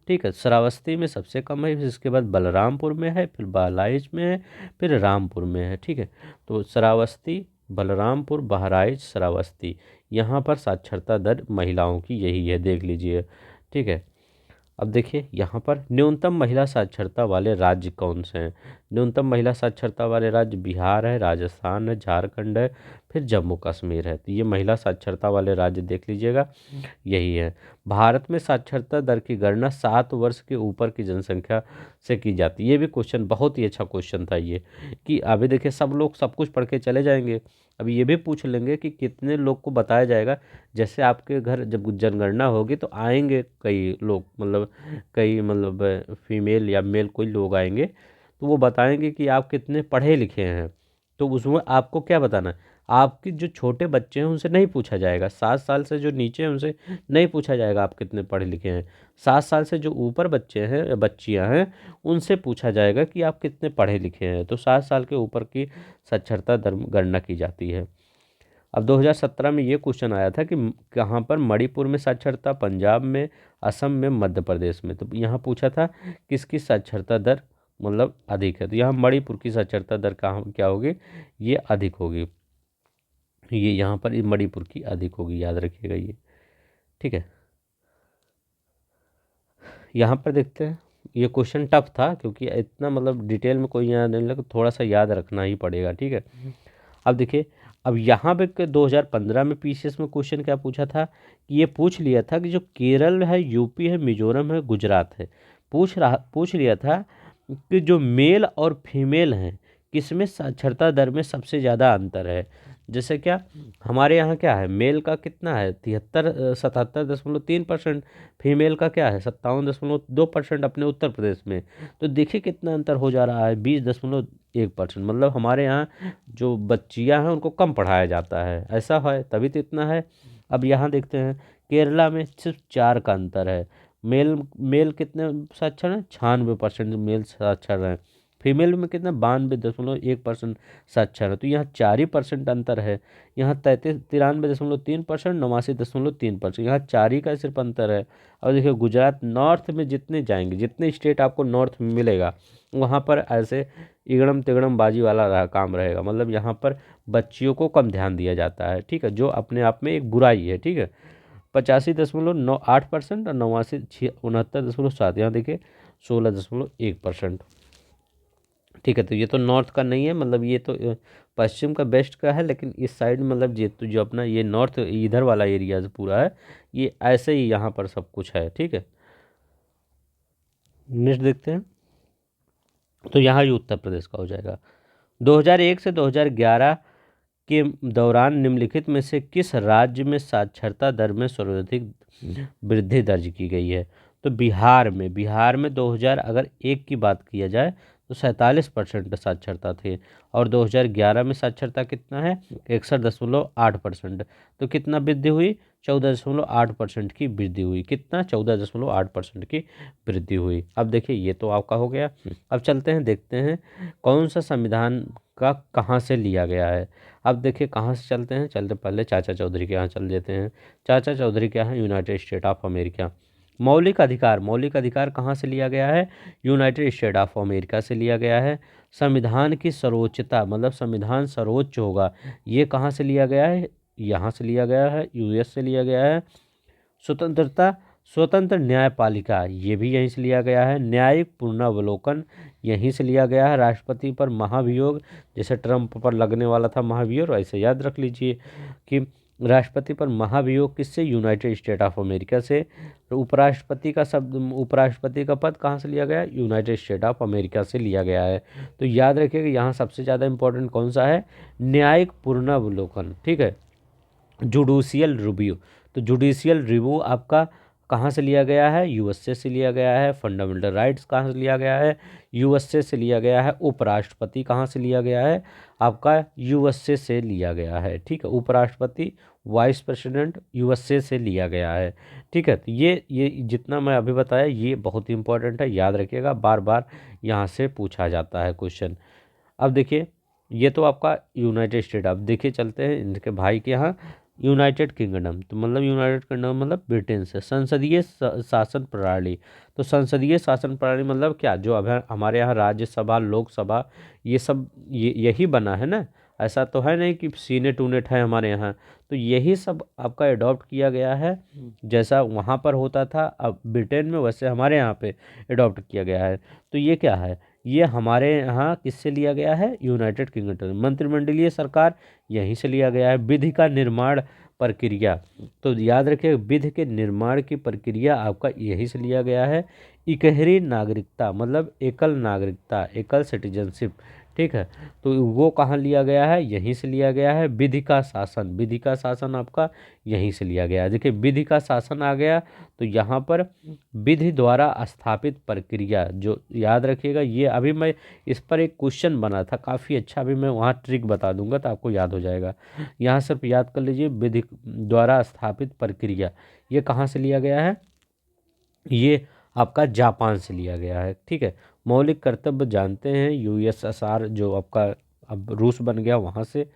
ठीक है, श्रावस्ती में सबसे कम है, फिर इसके बाद बलरामपुर में है, फिर बहराइच में है, फिर रामपुर में है, ठीक है। तो श्रावस्ती, बलरामपुर, बहराइच, श्रावस्ती, यहाँ पर साक्षरता दर महिलाओं की यही है, देख लीजिए, ठीक है। अब देखिए यहाँ पर न्यूनतम महिला साक्षरता वाले राज्य कौन से हैं। न्यूनतम महिला साक्षरता वाले राज्य बिहार है, राजस्थान है, झारखंड है, फिर जम्मू कश्मीर है। तो ये महिला साक्षरता वाले राज्य देख लीजिएगा, यही है। भारत में साक्षरता दर की गणना 7 वर्ष के ऊपर की जनसंख्या से की जाती है। ये भी क्वेश्चन बहुत ही अच्छा क्वेश्चन था ये, कि अभी देखिए सब लोग सब कुछ पढ़ के चले जाएंगे, अभी ये भी पूछ लेंगे कि कितने लोग को बताया जाएगा। जैसे आपके घर जब जनगणना होगी तो आएंगे कई लोग, मतलब कई मतलब फीमेल या मेल कोई लोग आएंगे, तो वो बताएंगे कि आप कितने पढ़े लिखे हैं। तो उसमें आपको क्या बताना है, आपके जो छोटे बच्चे हैं उनसे नहीं पूछा जाएगा, 7 साल से जो नीचे हैं उनसे नहीं पूछा जाएगा आप कितने पढ़े लिखे हैं। 7 साल से जो ऊपर बच्चे हैं या बच्चियां हैं उनसे पूछा जाएगा कि आप कितने पढ़े लिखे हैं। तो 7 साल के ऊपर की साक्षरता दर गणना की जाती है। अब 2017 में ये क्वेश्चन आया था कि कहाँ पर मणिपुर में साक्षरता, पंजाब में, असम में, मध्य प्रदेश में। तो यहाँ पूछा था किसकी साक्षरता दर मतलब अधिक है, तो यहाँ मणिपुर की साक्षरता दर कहाँ क्या होगी, ये अधिक होगी, ये यहाँ पर मणिपुर की अधिक होगी, याद रखिएगा ये, ठीक है। यहाँ पर देखते हैं, ये क्वेश्चन टफ था क्योंकि इतना मतलब डिटेल में कोई याद नहीं लगा, थोड़ा सा याद रखना ही पड़ेगा, ठीक है। अब देखिए, अब यहाँ पे 2015 में पीसीएस में क्वेश्चन क्या पूछा था कि ये पूछ लिया था कि जो केरल है, यूपी है, मिजोरम है, गुजरात है, पूछ लिया था कि जो मेल और फीमेल हैं किसमें साक्षरता दर में सबसे ज़्यादा अंतर है। जैसे क्या हमारे यहाँ क्या है, मेल का कितना है 77.3%, फीमेल का क्या है 57.2% अपने उत्तर प्रदेश में। तो देखिए कितना अंतर हो जा रहा है, 20.1%। मतलब हमारे यहाँ जो बच्चियाँ हैं उनको कम पढ़ाया जाता है, ऐसा है तभी तो इतना है। अब यहाँ देखते हैं, केरला में सिर्फ 4 का अंतर है। मेल मेल कितने साक्षर हैं, 96% मेल साक्षर हैं। फीमेल में कितना 92.1% साक्षर है। तो यहाँ 4% अंतर है। यहाँ 93.3%, 89.3%, यहाँ 4 का सिर्फ अंतर है। और देखिए गुजरात, नॉर्थ में जितने जाएंगे, जितने स्टेट आपको नॉर्थ में मिलेगा वहाँ पर ऐसे इगड़म तिगड़म बाजी वाला काम रहेगा। मतलब यहाँ पर बच्चियों को कम ध्यान दिया जाता है, ठीक है, जो अपने आप में एक बुराई है, ठीक है। 85.8% और 89 69.7, यहाँ देखिए 16.1%, ठीक है। तो ये तो नॉर्थ का नहीं है, मतलब ये तो पश्चिम का वेस्ट का है, लेकिन इस साइड मतलब ये तो जो अपना ये नॉर्थ इधर वाला एरिया पूरा है, ये ऐसे ही यहाँ पर सब कुछ है। ठीक है, नेक्स्ट देखते हैं। तो यहाँ ये उत्तर प्रदेश का हो जाएगा। 2001 से 2011 के दौरान निम्नलिखित में से किस राज्य में साक्षरता दर में सर्वाधिक वृद्धि दर्ज की गई है? तो बिहार में 2000 अगर एक की बात किया जाए तो 47% साक्षरता थे, और 2011 में साक्षरता कितना है? 61.8%। तो कितना वृद्धि हुई? 14.8% की वृद्धि हुई। कितना? 14.8% की वृद्धि हुई। अब देखिए ये तो आपका हो गया। अब चलते हैं, देखते हैं कौन सा संविधान का कहाँ से लिया गया है। अब देखिए कहाँ से चलते हैं, चलते पहले चाचा चौधरी के यहाँ चल देते हैं। चाचा चौधरी क्या है? United state of America. मौलिक अधिकार कहाँ से लिया गया है? यूनाइटेड स्टेट ऑफ अमेरिका से लिया गया है। संविधान की सर्वोच्चता, मतलब संविधान सर्वोच्च होगा, ये कहाँ से लिया गया है? यहाँ से लिया गया है, यूएस से लिया गया है। स्वतंत्रता, स्वतंत्र न्यायपालिका, ये भी यहीं से लिया गया है। न्यायिक पुनरावलोकन यहीं से लिया गया है। राष्ट्रपति पर महाभियोग, जैसे ट्रंप पर लगने वाला था महाभियोग, ऐसे याद रख लीजिए कि राष्ट्रपति पर महाभियोग किससे? यूनाइटेड स्टेट ऑफ अमेरिका से। उपराष्ट्रपति का पद कहाँ से लिया गया? यूनाइटेड स्टेट ऑफ अमेरिका से लिया गया है। तो याद रखिएगा यहाँ सबसे ज़्यादा इंपॉर्टेंट कौन सा है? न्यायिक पुनरावलोकन। ठीक है, जुडिशियल रिव्यू। तो जुडिशियल रिव्यू आपका कहाँ से लिया गया है? यूएसए से लिया गया है। फंडामेंटल राइट्स कहाँ से लिया गया है? यूएसए से लिया गया है। उपराष्ट्रपति कहाँ से लिया गया है? आपका यूएसए से लिया गया है। ठीक है, उपराष्ट्रपति, वाइस प्रेसिडेंट यूएसए से लिया गया है। ठीक है, तो ये जितना मैं अभी बताया ये बहुत ही इंपॉर्टेंट है, याद रखिएगा, बार बार यहाँ से पूछा जाता है क्वेश्चन। अब देखिए ये तो आपका यूनाइटेड स्टेट। अब देखिए चलते हैं इनके भाई के यहाँ, यूनाइटेड किंगडम। तो मतलब यूनाइटेड किंगडम मतलब ब्रिटेन से। संसदीय शासन प्रणाली। तो संसदीय शासन प्रणाली मतलब क्या? जो अब हमारे यहाँ राज्यसभा, लोकसभा, ये सब यही बना है ना। ऐसा तो है नहीं कि सीनेट ऊनेट है हमारे यहाँ। तो यही सब आपका अडॉप्ट किया गया है, जैसा वहाँ पर होता था अब ब्रिटेन में, वैसे हमारे यहाँ पे अडॉप्ट किया गया है। तो ये क्या है? ये हमारे यहाँ किससे लिया गया है? United kingdom. मंत्रिमंडलीय सरकार यहीं से लिया गया है। विधि का निर्माण प्रक्रिया, तो याद रखिए विधि के निर्माण की प्रक्रिया आपका यहीं से लिया गया है। इकहरी नागरिकता मतलब एकल नागरिकता, एकल सिटीजनशिप। ठीक है, तो वो कहाँ लिया गया है? यहीं से लिया गया है। विधि का शासन, विधि का शासन आपका यहीं से लिया गया है। देखिए विधि का शासन आ गया, तो यहाँ पर विधि द्वारा स्थापित प्रक्रिया, जो याद रखिएगा, ये अभी मैं इस पर एक क्वेश्चन बना था काफ़ी अच्छा, अभी मैं वहाँ ट्रिक बता दूंगा तो आपको याद हो जाएगा। यहाँ सिर्फ याद कर लीजिए, विधि द्वारा स्थापित प्रक्रिया ये कहाँ से लिया गया है? ये आपका जापान से लिया गया है। ठीक है, मौलिक कर्तव्य जानते हैं, यूएसएसआर जो आपका अब रूस बन गया वहाँ से।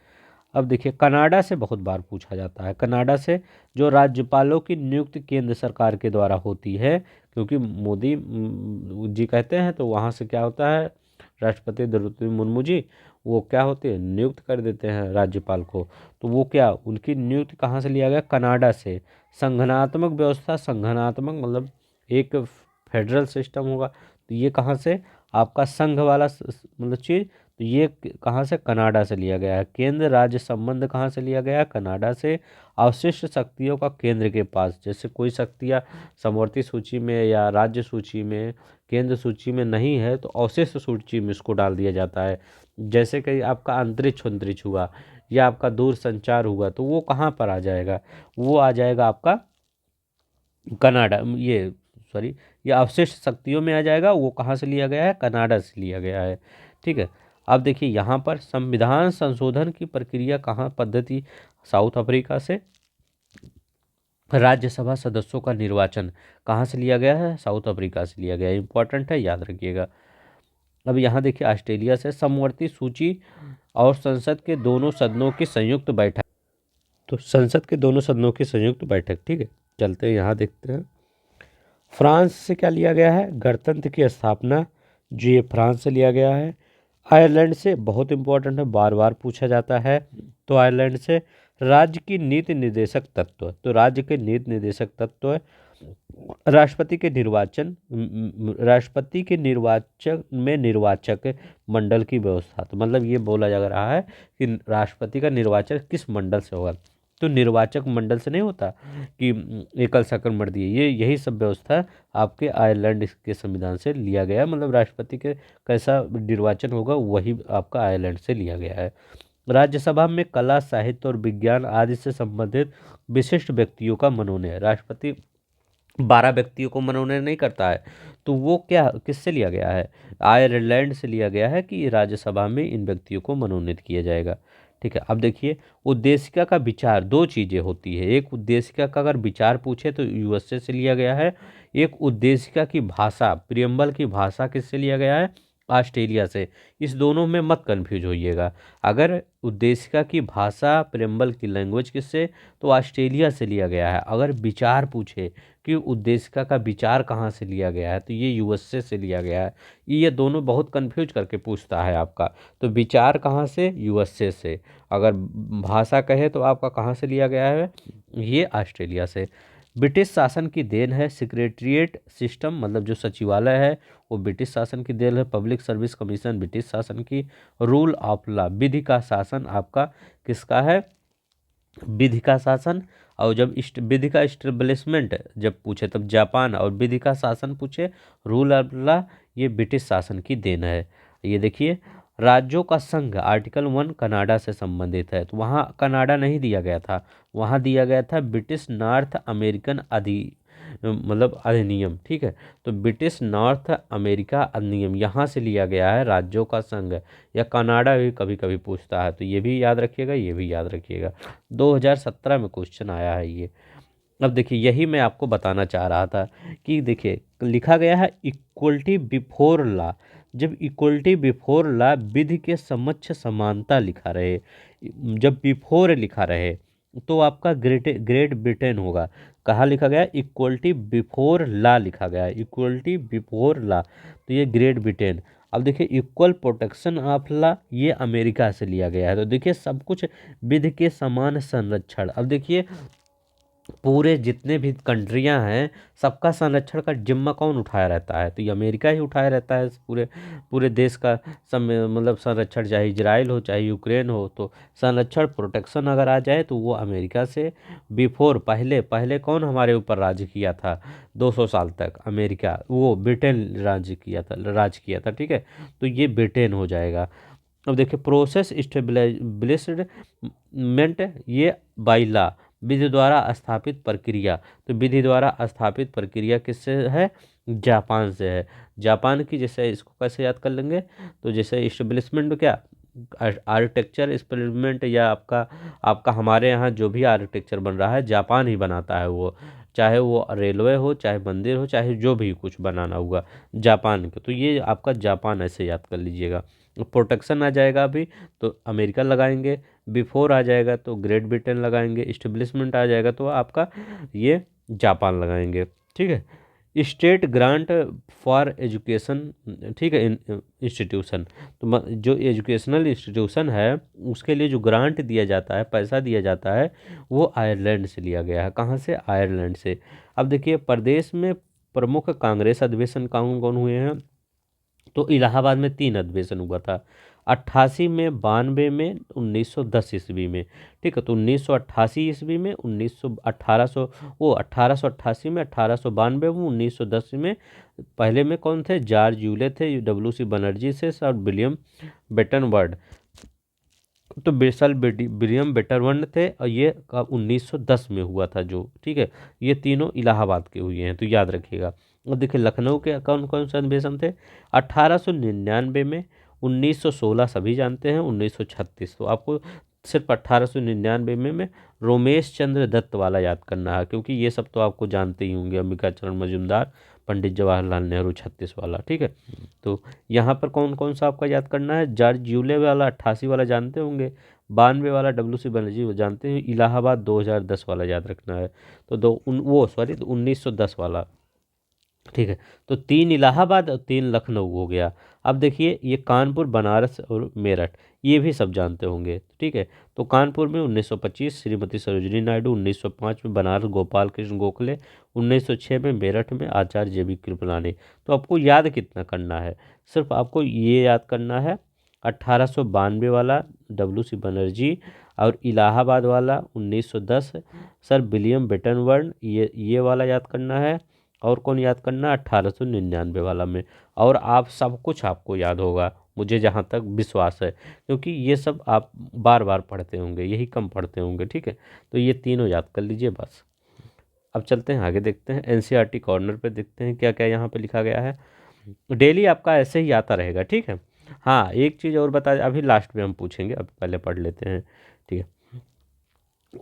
अब देखिए कनाडा से बहुत बार पूछा जाता है। कनाडा से जो राज्यपालों की नियुक्ति केंद्र सरकार के द्वारा होती है, क्योंकि मोदी जी कहते हैं, तो वहाँ से क्या होता है? राष्ट्रपति द्रौपदी मुर्मू जी वो क्या होते हैं? नियुक्त कर देते हैं राज्यपाल को। तो वो क्या, उनकी नियुक्ति कहाँ से लिया गया? कनाडा से। संघनात्मक व्यवस्था, संघनात्मक मतलब एक फेडरल सिस्टम होगा, तो ये कहाँ से? आपका संघ वाला मतलब चीज़, तो ये कहाँ से? कनाडा से लिया गया है। केंद्र राज्य संबंध कहाँ से लिया गया है? कनाडा से। अवशिष्ट शक्तियों का केंद्र के पास, जैसे कोई शक्तियाँ समवर्ती सूची में या राज्य सूची में, केंद्र सूची में नहीं है, तो अवशिष्ट सूची में इसको डाल दिया जाता है। जैसे कि आपका अंतरिक्ष हुआ या आपका दूर संचार हुआ, तो वो कहाँ पर आ जाएगा? वो आ जाएगा आपका कनाडा, ये सॉरी, ये अवशिष्ट शक्तियों में आ जाएगा। वो कहाँ से लिया गया है? कनाडा से लिया गया है। ठीक है, अब देखिए यहाँ पर संविधान संशोधन की प्रक्रिया कहाँ पद्धति? साउथ अफ्रीका से। राज्यसभा सदस्यों का निर्वाचन कहाँ से लिया गया है? साउथ अफ्रीका से लिया गया है। इंपॉर्टेंट है, याद रखिएगा। अब यहाँ देखिए ऑस्ट्रेलिया से समवर्ती सूची और संसद के दोनों सदनों की संयुक्त बैठक। तो संसद के दोनों सदनों की संयुक्त बैठक। ठीक है, चलते हैं यहाँ देखते हैं। फ्रांस से क्या लिया गया है? गणतंत्र की स्थापना, जो ये फ्रांस से लिया गया है। आयरलैंड से बहुत इंपॉर्टेंट है, बार बार पूछा जाता है। तो आयरलैंड से राज्य की नीति निर्देशक तत्व, तो राज्य के नीति निर्देशक तत्व राष्ट्रपति के निर्वाचक में निर्वाचक मंडल की व्यवस्था। तो मतलब ये बोला जा रहा है कि राष्ट्रपति का निर्वाचन किस मंडल से होगा। तो निर्वाचक मंडल से नहीं होता कि एकल संक्रमण ये यही सब व्यवस्था आपके आयरलैंड के संविधान से लिया गया है। मतलब राष्ट्रपति के कैसा निर्वाचन होगा वही आपका आयरलैंड से लिया गया है। राज्यसभा में कला, साहित्य और विज्ञान आदि से संबंधित विशिष्ट व्यक्तियों का मनोनयन। राष्ट्रपति 12 व्यक्तियों को मनोनयन नहीं करता है, तो वो क्या किससे लिया गया है, आयरलैंड से लिया गया है कि राज्यसभा में इन व्यक्तियों को मनोनीत किया जाएगा। ठीक है, अब देखिए उद्देशिका का विचार, दो चीज़ें होती है। एक उद्देशिका का अगर विचार पूछे तो यूएसए से लिया गया है। एक उद्देशिका की भाषा, प्रियम्बल की भाषा किससे लिया गया है, ऑस्ट्रेलिया से। इस दोनों में मत कन्फ्यूज होइएगा। अगर उद्देशिका की भाषा, प्रियम्बल की लैंग्वेज किससे, तो ऑस्ट्रेलिया से लिया गया है। अगर विचार पूछे कि उद्देशिका का विचार कहाँ से लिया गया है, तो ये यूएसए से लिया गया है। ये दोनों बहुत कंफ्यूज करके पूछता है आपका। तो विचार कहाँ से, यूएसए से। अगर भाषा कहे तो आपका कहाँ से लिया गया है, ये ऑस्ट्रेलिया से। ब्रिटिश शासन की देन है सेक्रेटरिएट सिस्टम, मतलब जो सचिवालय है वो ब्रिटिश शासन की देन है। पब्लिक सर्विस कमीशन ब्रिटिश शासन की। रूल ऑफ लॉ, विधि का शासन आपका किसका है, विधि का शासन। और जब विधि का इस्टेब्लिशमेंट जब पूछे तब जापान, और विधि का शासन पूछे रूल ऑफ लॉ, ये ब्रिटिश शासन की देन है। ये देखिए राज्यों का संघ, आर्टिकल 1 कनाडा से संबंधित है, तो वहाँ कनाडा नहीं दिया गया था, वहाँ दिया गया था ब्रिटिश नॉर्थ अमेरिकन मतलब अधिनियम। ठीक है, तो ब्रिटिश नॉर्थ अमेरिका अधिनियम यहाँ से लिया गया है राज्यों का संघ। या कनाडा भी कभी कभी पूछता है, तो ये भी याद रखिएगा, ये भी याद रखिएगा। 2017 में क्वेश्चन आया है ये। अब देखिए यही मैं आपको बताना चाह रहा था कि देखिए लिखा गया है इक्वलिटी बिफोर लॉ। जब इक्वलिटी बिफोर लॉ विधि के समक्ष समानता लिखा रहे, जब बिफोर लिखा रहे तो आपका ग्रेट ब्रिटेन होगा। कहाँ लिखा गया, इक्वलिटी बिफोर लॉ लिखा गया है, इक्वलिटी बिफोर लॉ, तो ये ग्रेट ब्रिटेन। अब देखिए इक्वल प्रोटेक्शन ऑफ लॉ, ये अमेरिका से लिया गया है। तो देखिए सब कुछ विधि के समान संरक्षण। अब देखिए पूरे जितने भी कंट्रियां हैं सबका संरक्षण का जिम्मा कौन उठाया रहता है, तो ये अमेरिका ही उठाया रहता है पूरे पूरे देश का। मतलब संरक्षण, चाहे इजराइल हो चाहे यूक्रेन हो, तो संरक्षण प्रोटेक्शन अगर आ जाए तो वो अमेरिका से। बिफोर, पहले पहले कौन हमारे ऊपर राज किया था 200 साल तक, अमेरिका, वो ब्रिटेन राज किया था। ठीक है, तो ये ब्रिटेन हो जाएगा। अब देखिए प्रोसेस इस्टेब्लिशमेंट, ये बाई लॉ, विधि द्वारा स्थापित प्रक्रिया। तो विधि द्वारा स्थापित प्रक्रिया किससे है, जापान से है। जापान की, जैसे इसको कैसे याद कर लेंगे, तो जैसे इस्टेब्लिशमेंट क्या, आर्किटेक्चर एक्सपेरिमेंट, या आपका आपका हमारे यहाँ जो भी आर्किटेक्चर बन रहा है जापान ही बनाता है वो, चाहे वो रेलवे हो चाहे मंदिर हो चाहे जो भी कुछ बनाना हुआ जापान के। तो ये आपका जापान ऐसे याद कर लीजिएगा। प्रोटेक्शन आ जाएगा अभी तो अमेरिका लगाएंगे, बिफोर आ जाएगा तो ग्रेट ब्रिटेन लगाएंगे, इस्टेब्लिशमेंट आ जाएगा तो आपका ये जापान लगाएंगे। ठीक है, स्टेट ग्रांट फॉर एजुकेशन, ठीक है, इंस्टीट्यूशन, तो जो एजुकेशनल इंस्टीट्यूशन है उसके लिए जो ग्रांट दिया जाता है, पैसा दिया जाता है, वो आयरलैंड से लिया गया है। कहाँ से, आयरलैंड से। अब देखिए प्रदेश में प्रमुख कांग्रेस अधिवेशन कौन कौन हुए हैं, तो इलाहाबाद में 3 अधिवेशन हुआ था, 88 में, 92 में, 1910 ईस्वी में। ठीक है, तो 1988 ईस्वी में, 1888 में, 1892 में, 1910 में। पहले में कौन थे, जॉर्ज यूले थे, डब्ल्यू सी बनर्जी से, और विलियम बेटनवर्ड। तो विलियम बेटरवर्ड थे, और ये 1910 में हुआ था जो। ठीक है, ये तीनों इलाहाबाद के हुए हैं, तो याद रखिएगा। और देखिए लखनऊ के कौन कौन से अधिवेशन थे, 1899 में, 1916 सभी जानते हैं, 1936। तो आपको सिर्फ 1899 में रोमेश चंद्र दत्त वाला याद करना है, क्योंकि ये सब तो आपको जानते ही होंगे, अंबिका चरण मजूमदार, पंडित जवाहरलाल नेहरू 36 वाला। ठीक है, तो यहाँ पर कौन कौन सा आपका याद करना है, जॉर्ज यूले वाला 88 वाला जानते होंगे, 92 वाला डब्ल्यू सी बनर्जी वो जानते हैं, इलाहाबाद 2010 वाला याद रखना है। तो वो सॉरी, तो 1910 वाला। ठीक है। तो 3 इलाहाबाद और 3 लखनऊ हो गया। अब देखिए ये कानपुर, बनारस और मेरठ, ये भी सब जानते होंगे। ठीक है। तो कानपुर में 1925 श्रीमती सरोजिनी नायडू, 1905 में बनारस गोपाल कृष्ण गोखले, 1906 में मेरठ में आचार्य JB कृपलानी। तो आपको याद कितना करना है, सिर्फ आपको ये याद करना है 1892 वाला WC बनर्जी, और इलाहाबाद वाला 1910 सर विलियम बेटनवर्ड, ये वाला याद करना है। और कौन याद करना, 1899 वाला में। और आप सब कुछ आपको याद होगा, मुझे जहाँ तक विश्वास है, क्योंकि ये सब आप बार बार पढ़ते होंगे, यही कम पढ़ते होंगे। ठीक है। तो ये तीनों याद कर लीजिए बस। अब चलते हैं आगे, देखते हैं NCERT कॉर्नर पे, देखते हैं क्या क्या यहाँ पे लिखा गया है। डेली आपका ऐसे ही आता रहेगा। ठीक है। हाँ, एक चीज़ और बता, अभी लास्ट में हम पूछेंगे, अब पहले पढ़ लेते हैं। ठीक है।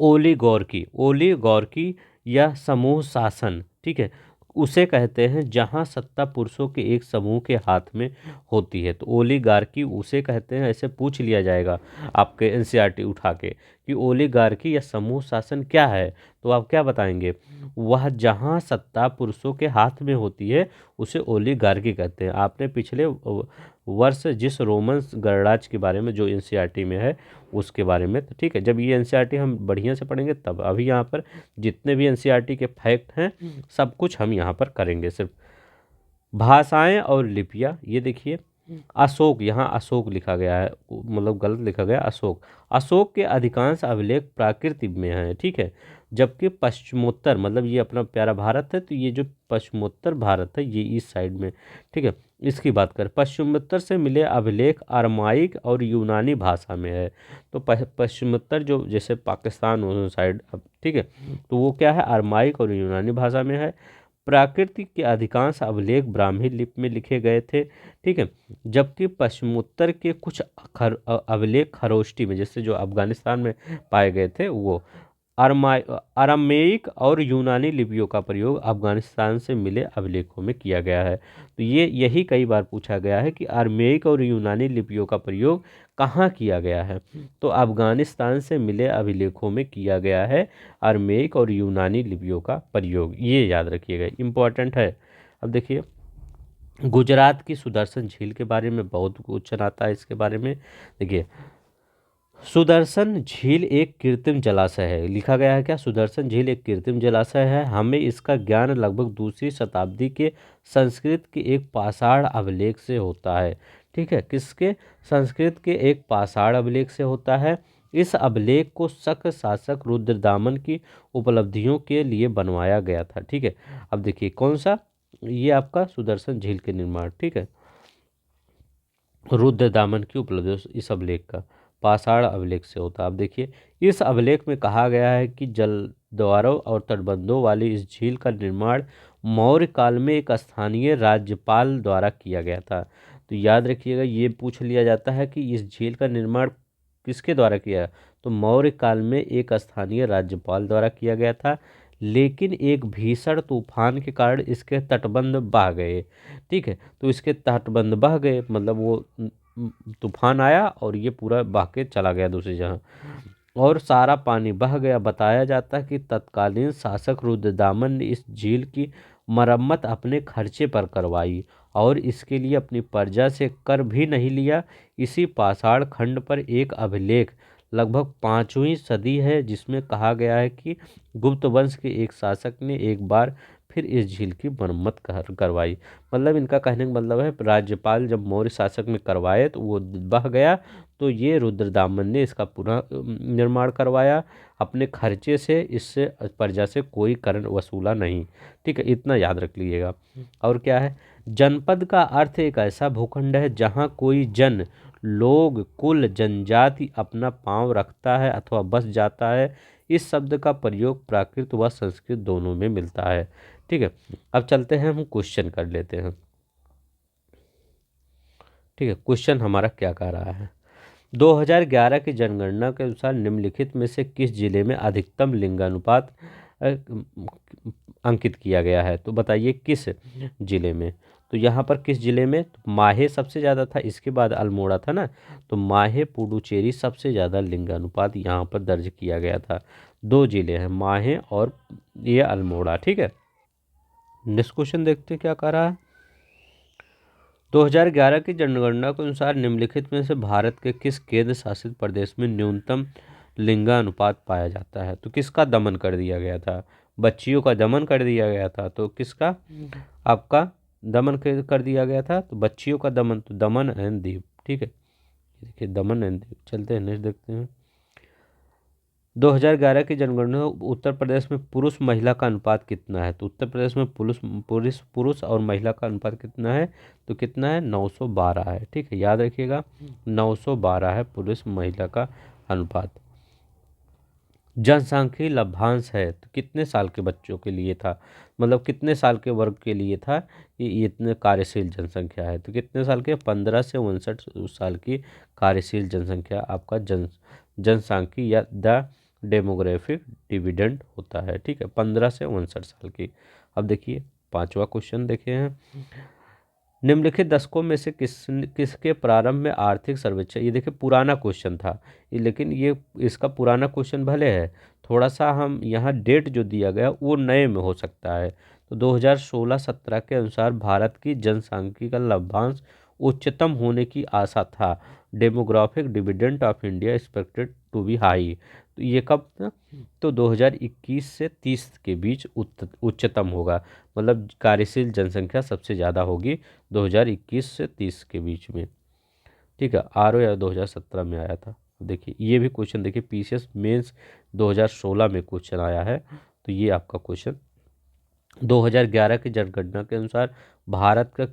ओलीगॉर्की या समूह शासन, ठीक है, उसे कहते हैं जहां सत्ता पुरुषों के एक समूह के हाथ में होती है। तो ओलीगार्की उसे कहते हैं, ऐसे पूछ लिया जाएगा आपके NCERT उठा के कि ओलीगार्की या समूह शासन क्या है, तो आप क्या बताएंगे, वह जहां सत्ता पुरुषों के हाथ में होती है उसे ओलीगार्की कहते हैं। आपने पिछले वर्ष जिस रोमन गणराज्य के बारे में जो NCERT में है उसके बारे में, तो ठीक है, जब ये NCERT हम बढ़िया से पढ़ेंगे तब। अभी यहाँ पर जितने भी NCERT के फैक्ट हैं सब कुछ हम यहाँ पर करेंगे। सिर्फ भाषाएं और लिपियाँ, ये देखिए अशोक, यहाँ अशोक लिखा गया है, मतलब गलत लिखा गया अशोक। अशोक के अधिकांश अभिलेख प्राकृत में हैं। ठीक है। जबकि पश्चिमोत्तर, मतलब ये अपना प्यारा भारत है, तो ये जो पश्चिमोत्तर भारत है ये इस साइड में। ठीक है। इसकी बात करें, पश्चिमोत्तर से मिले अभिलेख अरमाइक और यूनानी भाषा में है। तो पश्चिमोत्तर जो जैसे पाकिस्तान साइड, अब ठीक है, तो वो क्या है, अरमाइक और यूनानी भाषा में है। प्राकृतिक के अधिकांश अभिलेख ब्राह्मी लिपि में लिखे गए थे। ठीक है। जबकि पश्चिमोत्तर के कुछ अभिलेख खरोष्टी में, जैसे जो अफगानिस्तान में पाए गए थे, वो अरामेइक और यूनानी लिपियों का प्रयोग अफगानिस्तान से मिले अभिलेखों में किया गया है। तो ये यही कई बार पूछा गया है कि अरामेइक और यूनानी लिपियों का प्रयोग कहाँ किया गया है, तो अफगानिस्तान से मिले अभिलेखों में किया गया है अरामेइक और यूनानी लिपियों का प्रयोग, ये याद रखिएगा, इम्पोर्टेंट है। अब देखिए गुजरात की सुदर्शन झील के बारे में बहुत क्वेश्चन आता है, इसके बारे में देखिए, सुदर्शन झील एक कृत्रिम जलाशय है, लिखा गया है क्या, सुदर्शन झील एक कृत्रिम जलाशय है। हमें इसका ज्ञान लगभग दूसरी शताब्दी के संस्कृत के एक पाषाण अभिलेख से होता है। ठीक है, किसके, संस्कृत के एक पाषाण अभिलेख से होता है। इस अभिलेख को शक शासक रुद्रदामन की उपलब्धियों के लिए बनवाया गया था। ठीक है। अब देखिए कौन सा, ये आपका सुदर्शन झील के निर्माण, ठीक है, रुद्रदामन की उपलब्धि इस अभिलेख का पाषाण अभिलेख से होता है। अब देखिए इस अभिलेख में कहा गया है कि जलद्वारों और तटबंधों वाली इस झील का निर्माण मौर्य काल में एक स्थानीय राज्यपाल द्वारा किया गया था। तो याद रखिएगा, ये पूछ लिया जाता है कि इस झील का निर्माण किसके द्वारा किया, तो मौर्य काल में एक स्थानीय राज्यपाल द्वारा किया गया था। लेकिन एक भीषण तूफान के कारण इसके तटबंध बह गए। ठीक है। तो इसके तटबंध बह गए, मतलब वो तूफान आया और ये पूरा बह के चला गया दूसरी जगह, और सारा पानी बह गया। बताया जाता है कि तत्कालीन शासक रुद्रदामन ने इस झील की मरम्मत अपने खर्चे पर करवाई और इसके लिए अपनी प्रजा से कर भी नहीं लिया। इसी पाषाण खंड पर एक अभिलेख लगभग 5वीं सदी है जिसमें कहा गया है कि गुप्त वंश के एक शासक ने एक बार फिर इस झील की मरम्मत करवाई। मतलब इनका कहने का मतलब है राज्यपाल जब मौर्य शासक में करवाए तो वो बह गया, तो ये रुद्रदामन ने इसका पुनः निर्माण करवाया अपने खर्चे से, इससे प्रजा से कोई कर वसूला नहीं। ठीक है, इतना याद रख लीजिएगा। और क्या है, जनपद का अर्थ एक ऐसा भूखंड है जहाँ कोई जन, लोग, कुल, जनजाति अपना पांव रखता है अथवा बस जाता है। इस शब्द का प्रयोग प्राकृत व संस्कृत दोनों में मिलता है। ठीक है। अब चलते हैं, हम क्वेश्चन कर लेते हैं। ठीक है, क्वेश्चन हमारा क्या कह रहा है, 2011 की जनगणना के अनुसार निम्नलिखित में से किस जिले में अधिकतम लिंगानुपात अंकित किया गया है, तो बताइए किस जिले में। तो यहाँ पर किस जिले में, तो माहे सबसे ज़्यादा था, इसके बाद अल्मोड़ा था ना, तो माहे पुडुचेरी सबसे ज़्यादा लिंगानुपात यहाँ पर दर्ज किया गया था। 2 जिले हैं, माहे और ये अल्मोड़ा। ठीक है। नेक्स्ट क्वेश्चन देखते हैं क्या कह रहा है। 2011 की जनगणना के अनुसार निम्नलिखित में से भारत के किस केंद्र शासित प्रदेश में न्यूनतम लिंगानुपात पाया जाता है? तो किसका दमन कर दिया गया था? बच्चियों का दमन कर दिया गया था, तो किसका आपका दमन कर दिया गया था? तो बच्चियों का दमन, तो दमन एंड दीव। ठीक है, देखिए दमन एंड दीव। चलते हैं नेक्स्ट देखते हैं। 2011 की जनगणना उत्तर प्रदेश में पुरुष महिला का अनुपात कितना है? तो उत्तर प्रदेश में पुरुष पुरुष पुरुष और महिला का अनुपात कितना है? तो कितना है? 912 है। ठीक है, याद रखिएगा 912 है पुरुष महिला का अनुपात। जनसांख्यिकीय लाभांश है तो कितने साल के बच्चों के लिए था, मतलब कितने साल के वर्ग के लिए था? ये इतने कार्यशील जनसंख्या है, तो कितने साल के? 15 से 59 साल की कार्यशील जनसंख्या आपका जनसांख्यिकी या द डेमोग्राफिक डिविडेंड होता है। ठीक है, 15 से 59 साल की। अब देखिए पांचवा क्वेश्चन देखे हैं। निम्नलिखित दशकों में से किसके प्रारंभ में आर्थिक सर्वेक्षण, ये देखिए पुराना क्वेश्चन था ये, लेकिन ये इसका पुराना क्वेश्चन भले है, थोड़ा सा हम यहाँ डेट जो दिया गया वो नए में हो सकता है। तो 2016-17 के अनुसार भारत की जनसांख्यिकी का लभ्यांश उच्चतम होने की आशा था। Demographic dividend of India expected to be high. तो ये कब था? तो 2021 से 30 के बीच उच्चतम होगा, मतलब कार्यशील जनसंख्या सबसे ज़्यादा होगी 2021 से 30 के बीच में। ठीक है, आर ओ या 2017 में आया था। देखिए ये भी क्वेश्चन, देखिए पीसीएस मेंस 2016 में क्वेश्चन आया है। तो ये आपका क्वेश्चन 2011 की जनगणना के अनुसार भारत का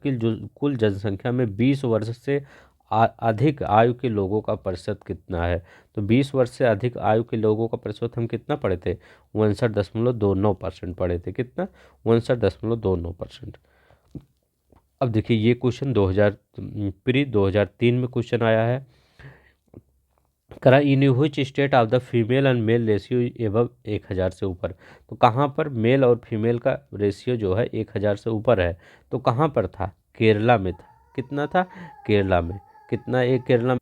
कुल जनसंख्या में 20 वर्ष से अधिक आयु के लोगों का प्रतिशत कितना है? तो 20 वर्ष से अधिक आयु के लोगों का प्रतिशत हम कितना पढ़े थे? 59.29% पढ़े थे। कितना? 59.29%। अब देखिए ये क्वेश्चन 2003 में क्वेश्चन आया है। करा in which state of the female and male ratio above 1000 से ऊपर। तो कहाँ पर मेल और फीमेल का रेशियो जो है 1000 से ऊपर है? तो कहाँ पर था? केरला में था। कितना था? केरला में। कितना? एक केरला में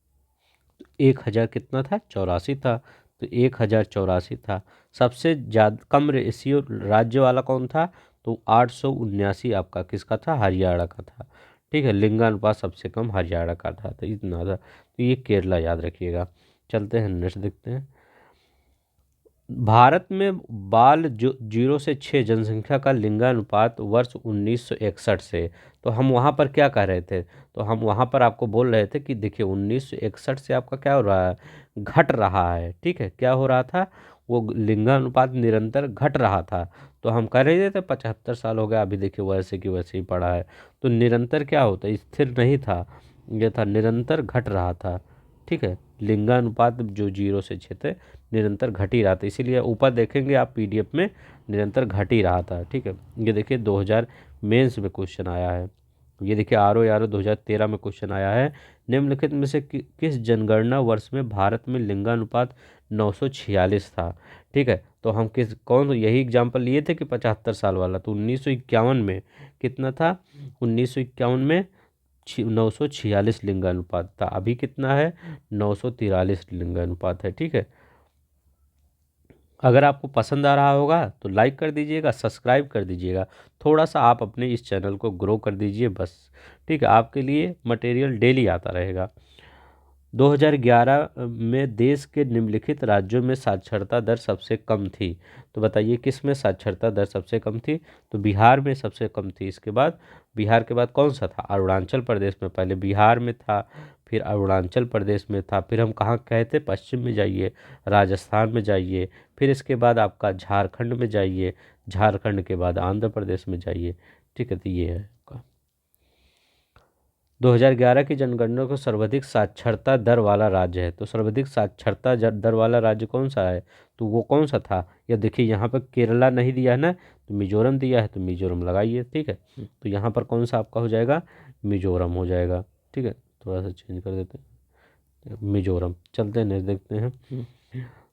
1000 कितना था? 84 था। तो 1084 था। सबसे ज़्यादा कम रेशियो राज्य वाला कौन था? तो 879 आपका किसका था? हरियाणा का था। ठीक है, लिंगानुपात सबसे कम हरियाणा का था, तो इतना था। तो ये केरला याद रखिएगा। चलते हैं नेक्स्ट देखते हैं। भारत में बाल जो 0 से 6 जनसंख्या का लिंगानुपात वर्ष 1961 से, तो हम वहाँ पर क्या कह रहे थे? तो हम वहाँ पर आपको बोल रहे थे कि देखिए 1961 से आपका क्या हो रहा है? घट रहा है। ठीक है, क्या हो रहा था? वो लिंगानुपात निरंतर घट रहा था। तो हम कह रहे थे 75 साल हो गया, अभी देखिए वैसे की वैसे ही पड़ा है। तो निरंतर क्या होता? स्थिर नहीं था, ये था निरंतर घट रहा था। ठीक है, लिंगानुपात जो 0 से 6 थे निरंतर घट ही रहा था, इसीलिए ऊपर देखेंगे आप पीडीएफ में निरंतर घट ही रहा था। ठीक है, ये देखिए 2000 मेंस में क्वेश्चन आया है। ये देखिए आर ओ 2013 में क्वेश्चन आया है। निम्नलिखित में से किस जनगणना वर्ष में भारत में लिंगानुपात 946 था? ठीक है, तो हम कौन यही एग्जाम्पल लिए थे कि 75 साल वाला? तो 1951 में कितना था? 1951 में 946 लिंगानुपात था। अभी कितना है? 943 लिंगानुपात है। ठीक है, अगर आपको पसंद आ रहा होगा तो लाइक कर दीजिएगा, सब्सक्राइब कर दीजिएगा, थोड़ा सा आप अपने इस चैनल को ग्रो कर दीजिए बस। ठीक है, आपके लिए मटेरियल डेली आता रहेगा। 2011 में देश के निम्नलिखित राज्यों में साक्षरता दर सबसे कम थी। तो बताइए किस में साक्षरता दर सबसे कम थी? तो बिहार में सबसे कम थी। इसके बाद बिहार के बाद कौन सा था? अरुणाचल प्रदेश में। पहले बिहार में था, फिर अरुणाचल प्रदेश में था, फिर हम कहाँ गए थे? पश्चिम में जाइए, राजस्थान में जाइए, फिर इसके बाद आपका झारखंड में जाइए, झारखंड के बाद आंध्र प्रदेश में जाइए। ठीक है, तो ये है आपका 2011 की जनगणना को सर्वाधिक साक्षरता दर वाला राज्य है। तो सर्वाधिक साक्षरता दर वाला राज्य कौन सा है? तो वो कौन सा था? या देखिए यहाँ पर केरला नहीं दिया है ना, तो मिजोरम दिया है, तो मिजोरम लगाइए। ठीक है, तो यहाँ पर कौन सा आपका हो जाएगा? मिजोरम हो जाएगा। ठीक है, थोड़ा सा चेंज कर देते हैं, मिजोरम। चलते हैं नेक्स्ट देखते हैं।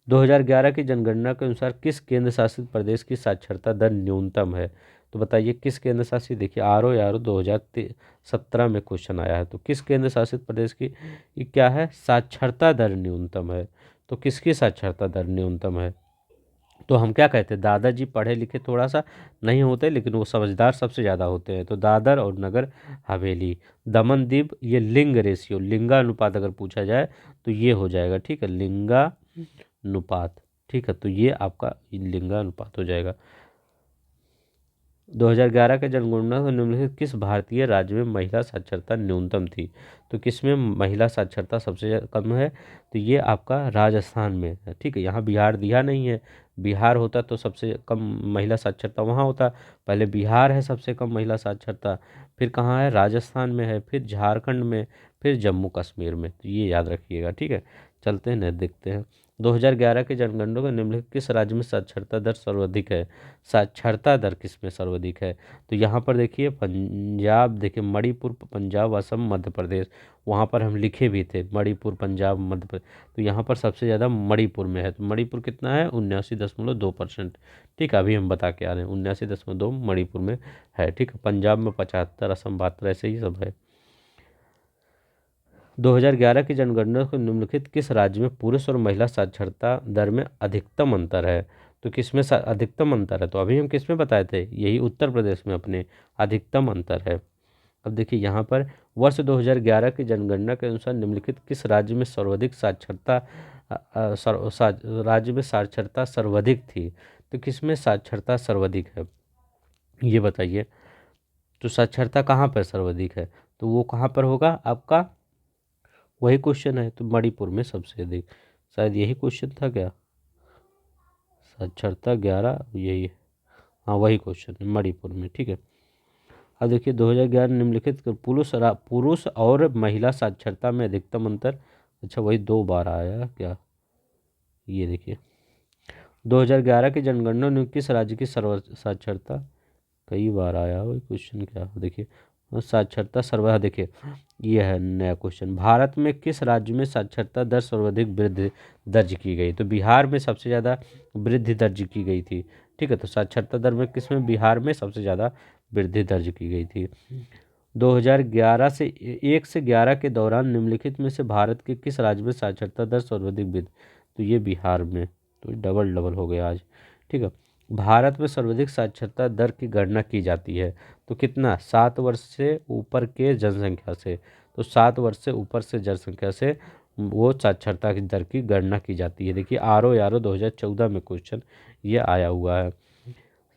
2011 की जनगणना के अनुसार किस केंद्र शासित प्रदेश की साक्षरता दर न्यूनतम है? तो बताइए किस केंद्र शासित, देखिए आर ओ 2017 में क्वेश्चन आया है। तो किस केंद्र शासित प्रदेश की ये क्या है? साक्षरता दर न्यूनतम है। तो किसकी साक्षरता दर न्यूनतम है? तो हम क्या कहते हैं, दादाजी पढ़े लिखे थोड़ा सा नहीं होते, लेकिन वो समझदार सबसे ज़्यादा होते हैं। तो दादर और नगर हवेली। दमन दीव, ये लिंग रेशियो, लिंगानुपात अगर पूछा जाए तो ये हो जाएगा, ठीक है, लिंगानुपात। ठीक है, तो ये आपका लिंगानुपात हो जाएगा। 2011 के जनगणना को निम्नलिखित किस भारतीय राज्य में महिला साक्षरता न्यूनतम थी? तो किस में महिला साक्षरता सबसे कम है? तो ये आपका राजस्थान में है। ठीक है, यहाँ बिहार दिया नहीं है, बिहार होता तो सबसे कम महिला साक्षरता वहाँ होता। पहले बिहार है सबसे कम महिला साक्षरता, फिर कहाँ है, राजस्थान में है, फिर झारखंड में, फिर जम्मू कश्मीर में। तो ये याद रखिएगा, ठीक है। चलते हैं, देखते हैं। 2011 के जनगणना को निम्नलिखित किस राज्य में साक्षरता दर सर्वाधिक है? साक्षरता दर किस में सर्वाधिक है? तो यहाँ पर देखिए पंजाब, देखिए मणिपुर, पंजाब, असम, मध्य प्रदेश, वहाँ पर हम लिखे भी थे मणिपुर, पंजाब, मध्य प्रदेश। तो यहाँ पर सबसे ज़्यादा मणिपुर में है। तो मणिपुर कितना है, 79.2%। ठीक है, अभी हम बता के आ रहे हैं, 79.2 मणिपुर में है। ठीक है, पंजाब में 75, असम 72, ऐसे ही सब है। 2011 की जनगणना को निम्नलिखित किस राज्य में पुरुष और महिला साक्षरता दर में अधिकतम अंतर है? तो किस में अधिकतम अंतर है? तो अभी हम किस में बताए थे, यही उत्तर प्रदेश में अपने अधिकतम अंतर है। अब देखिए यहाँ पर वर्ष 2011 की जनगणना के अनुसार निम्नलिखित किस राज्य में सर्वाधिक साक्षरता राज्य में साक्षरता सर्वाधिक थी? तो किस में साक्षरता सर्वाधिक है, ये बताइए। तो साक्षरता कहाँ पर सर्वाधिक है? तो वो कहाँ पर होगा आपका, वही क्वेश्चन है, तो मणिपुर में सबसे अधिक। शायद यही क्वेश्चन था क्या, साक्षरता 11, यही है। हाँ, वही क्वेश्चन है, मणिपुर में। ठीक है, अब देखिए 2011 निम्नलिखित पुरुष और महिला साक्षरता में अधिकतम अंतर। अच्छा, वही 2 बार आया क्या, ये देखिए 2011 की जनगणना में किस राज्य की सर्व साक्षरता, कई बार आया वही क्वेश्चन क्या, देखिए साक्षरता सर्वा, देखिए ये है नया क्वेश्चन। भारत में किस राज्य में साक्षरता दर सर्वाधिक वृद्धि दर्ज की गई? तो बिहार में सबसे ज़्यादा वृद्धि दर्ज की गई थी। ठीक है, तो साक्षरता दर में किस में, बिहार में सबसे ज़्यादा वृद्धि दर्ज की गई थी। 2011 से 1 से 11 के दौरान निम्नलिखित में से भारत के किस राज्य में साक्षरता दर सर्वाधिक वृद्धि? तो ये बिहार में। तो डबल डबल हो गया आज। ठीक है, भारत में सर्वाधिक साक्षरता दर की गणना की जाती है तो कितना, 7 वर्ष से ऊपर के जनसंख्या से। तो 7 वर्ष से ऊपर से जनसंख्या से वो साक्षरता की दर की गणना की जाती है। देखिए RO 2014 में क्वेश्चन ये आया हुआ है।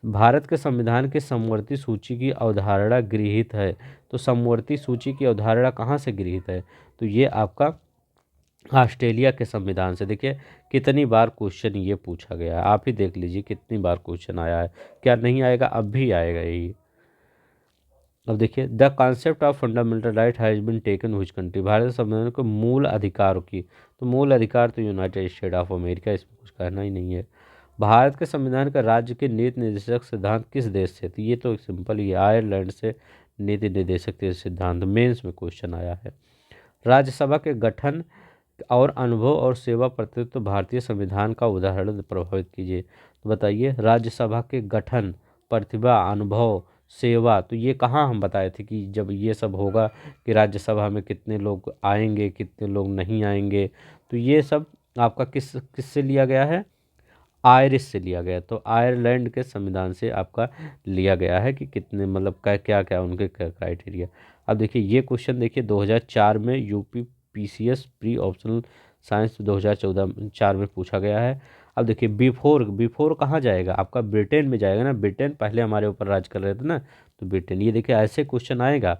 भारत के संविधान के समवर्ती सूची की अवधारणा गृहीत है। तो समवर्ती सूची की अवधारणा कहाँ से गृहीत है? तो ये आपका ऑस्ट्रेलिया के संविधान से। देखिए कितनी बार क्वेश्चन ये पूछा गया है, आप ही देख लीजिए कितनी बार क्वेश्चन आया है। क्या नहीं आएगा, अब भी आएगा यही। अब देखिए the concept of fundamental right has been taken which country? Bharat संविधान को मूल अधिकार की, तो मूल अधिकार तो यूनाइटेड स्टेट ऑफ अमेरिका, इसमें कुछ कहना ही नहीं है। भारत के संविधान का राज्य के नीति निर्देशक सिद्धांत किस देश से? तो ये तो सिंपल ही है, आयरलैंड से नीति निर्देशक सिद्धांत मेंस में क्वेश्चन आया है। राज्यसभा के गठन और अनुभव और सेवा प्रतिनिधित्व भारतीय संविधान का उदाहरण प्रभावित कीजिए। तो बताइए राज्यसभा के गठन, प्रतिभा, अनुभव, सेवा, तो ये कहाँ हम बताए थे कि जब ये सब होगा कि राज्यसभा में कितने लोग आएंगे, कितने लोग नहीं आएंगे। तो ये सब आपका किस से लिया गया है, आयरिश से लिया गया। तो आयरलैंड के संविधान से आपका लिया गया है कि कितने, मतलब क्या क्या उनके क्राइटेरिया। अब देखिए ये क्वेश्चन देखिए 2004 में UP PCS pre optional science 2014 में पूछा गया है। अब देखिए बिफोर कहाँ जाएगा आपका, ब्रिटेन में जाएगा ना, ब्रिटेन पहले हमारे ऊपर राज कर रहे थे ना, तो ब्रिटेन। ये देखिए ऐसे क्वेश्चन आएगा।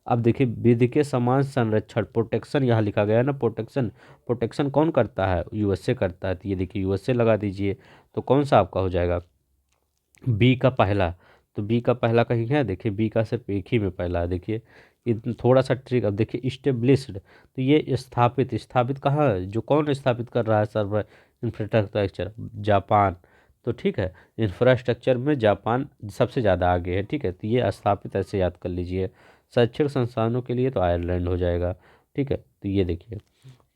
अब देखिए विधि के समान संरक्षण, प्रोटेक्शन यहाँ लिखा गया है ना, प्रोटेक्शन, प्रोटेक्शन कौन करता है, USA करता है। तो ये देखिए USA लगा दीजिए। तो कौन सा आपका हो जाएगा, बी का पहला। तो बी का पहला कहीं है, देखिए बी का सिर्फ एक ही में पहला है। देखिए थोड़ा सा ट्रिक। अब देखिए इस्टेब्लिश्ड, तो ये स्थापित, स्थापित कहाँ है, जो कौन स्थापित कर रहा है सर्वर, इंफ्रास्ट्रक्चर, जापान। तो ठीक है, इंफ्रास्ट्रक्चर में जापान सबसे ज़्यादा आगे है। ठीक है, तो ये स्थापित ऐसे याद कर लीजिए। शैक्षिक संस्थानों के लिए तो आयरलैंड हो जाएगा। ठीक है, तो ये देखिए।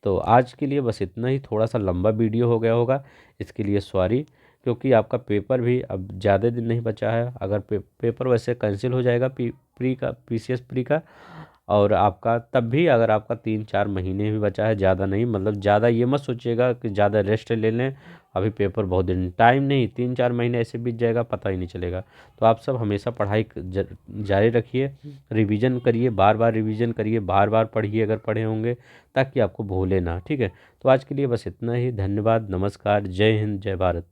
तो आज के लिए बस इतना ही, थोड़ा सा लंबा वीडियो हो गया होगा, इसके लिए सॉरी। क्योंकि आपका पेपर भी अब ज़्यादा दिन नहीं बचा है। अगर पेपर वैसे कैंसिल हो जाएगा प्री का, PCS प्री का, और आपका तब भी अगर आपका 3-4 महीने भी बचा है, ज़्यादा नहीं, मतलब ज़्यादा ये मत सोचिएगा कि ज़्यादा रेस्ट ले लें अभी पेपर बहुत दिन, टाइम नहीं 3-4 महीने ऐसे बीत जाएगा, पता ही नहीं चलेगा। तो आप सब हमेशा पढ़ाई जारी रखिए, रिवीजन करिए, बार बार रिवीजन करिए, बार बार पढ़िए अगर पढ़े होंगे, ताकि आपको भूले ना। ठीक है, तो आज के लिए बस इतना ही। धन्यवाद, नमस्कार, जय हिंद, जय भारत।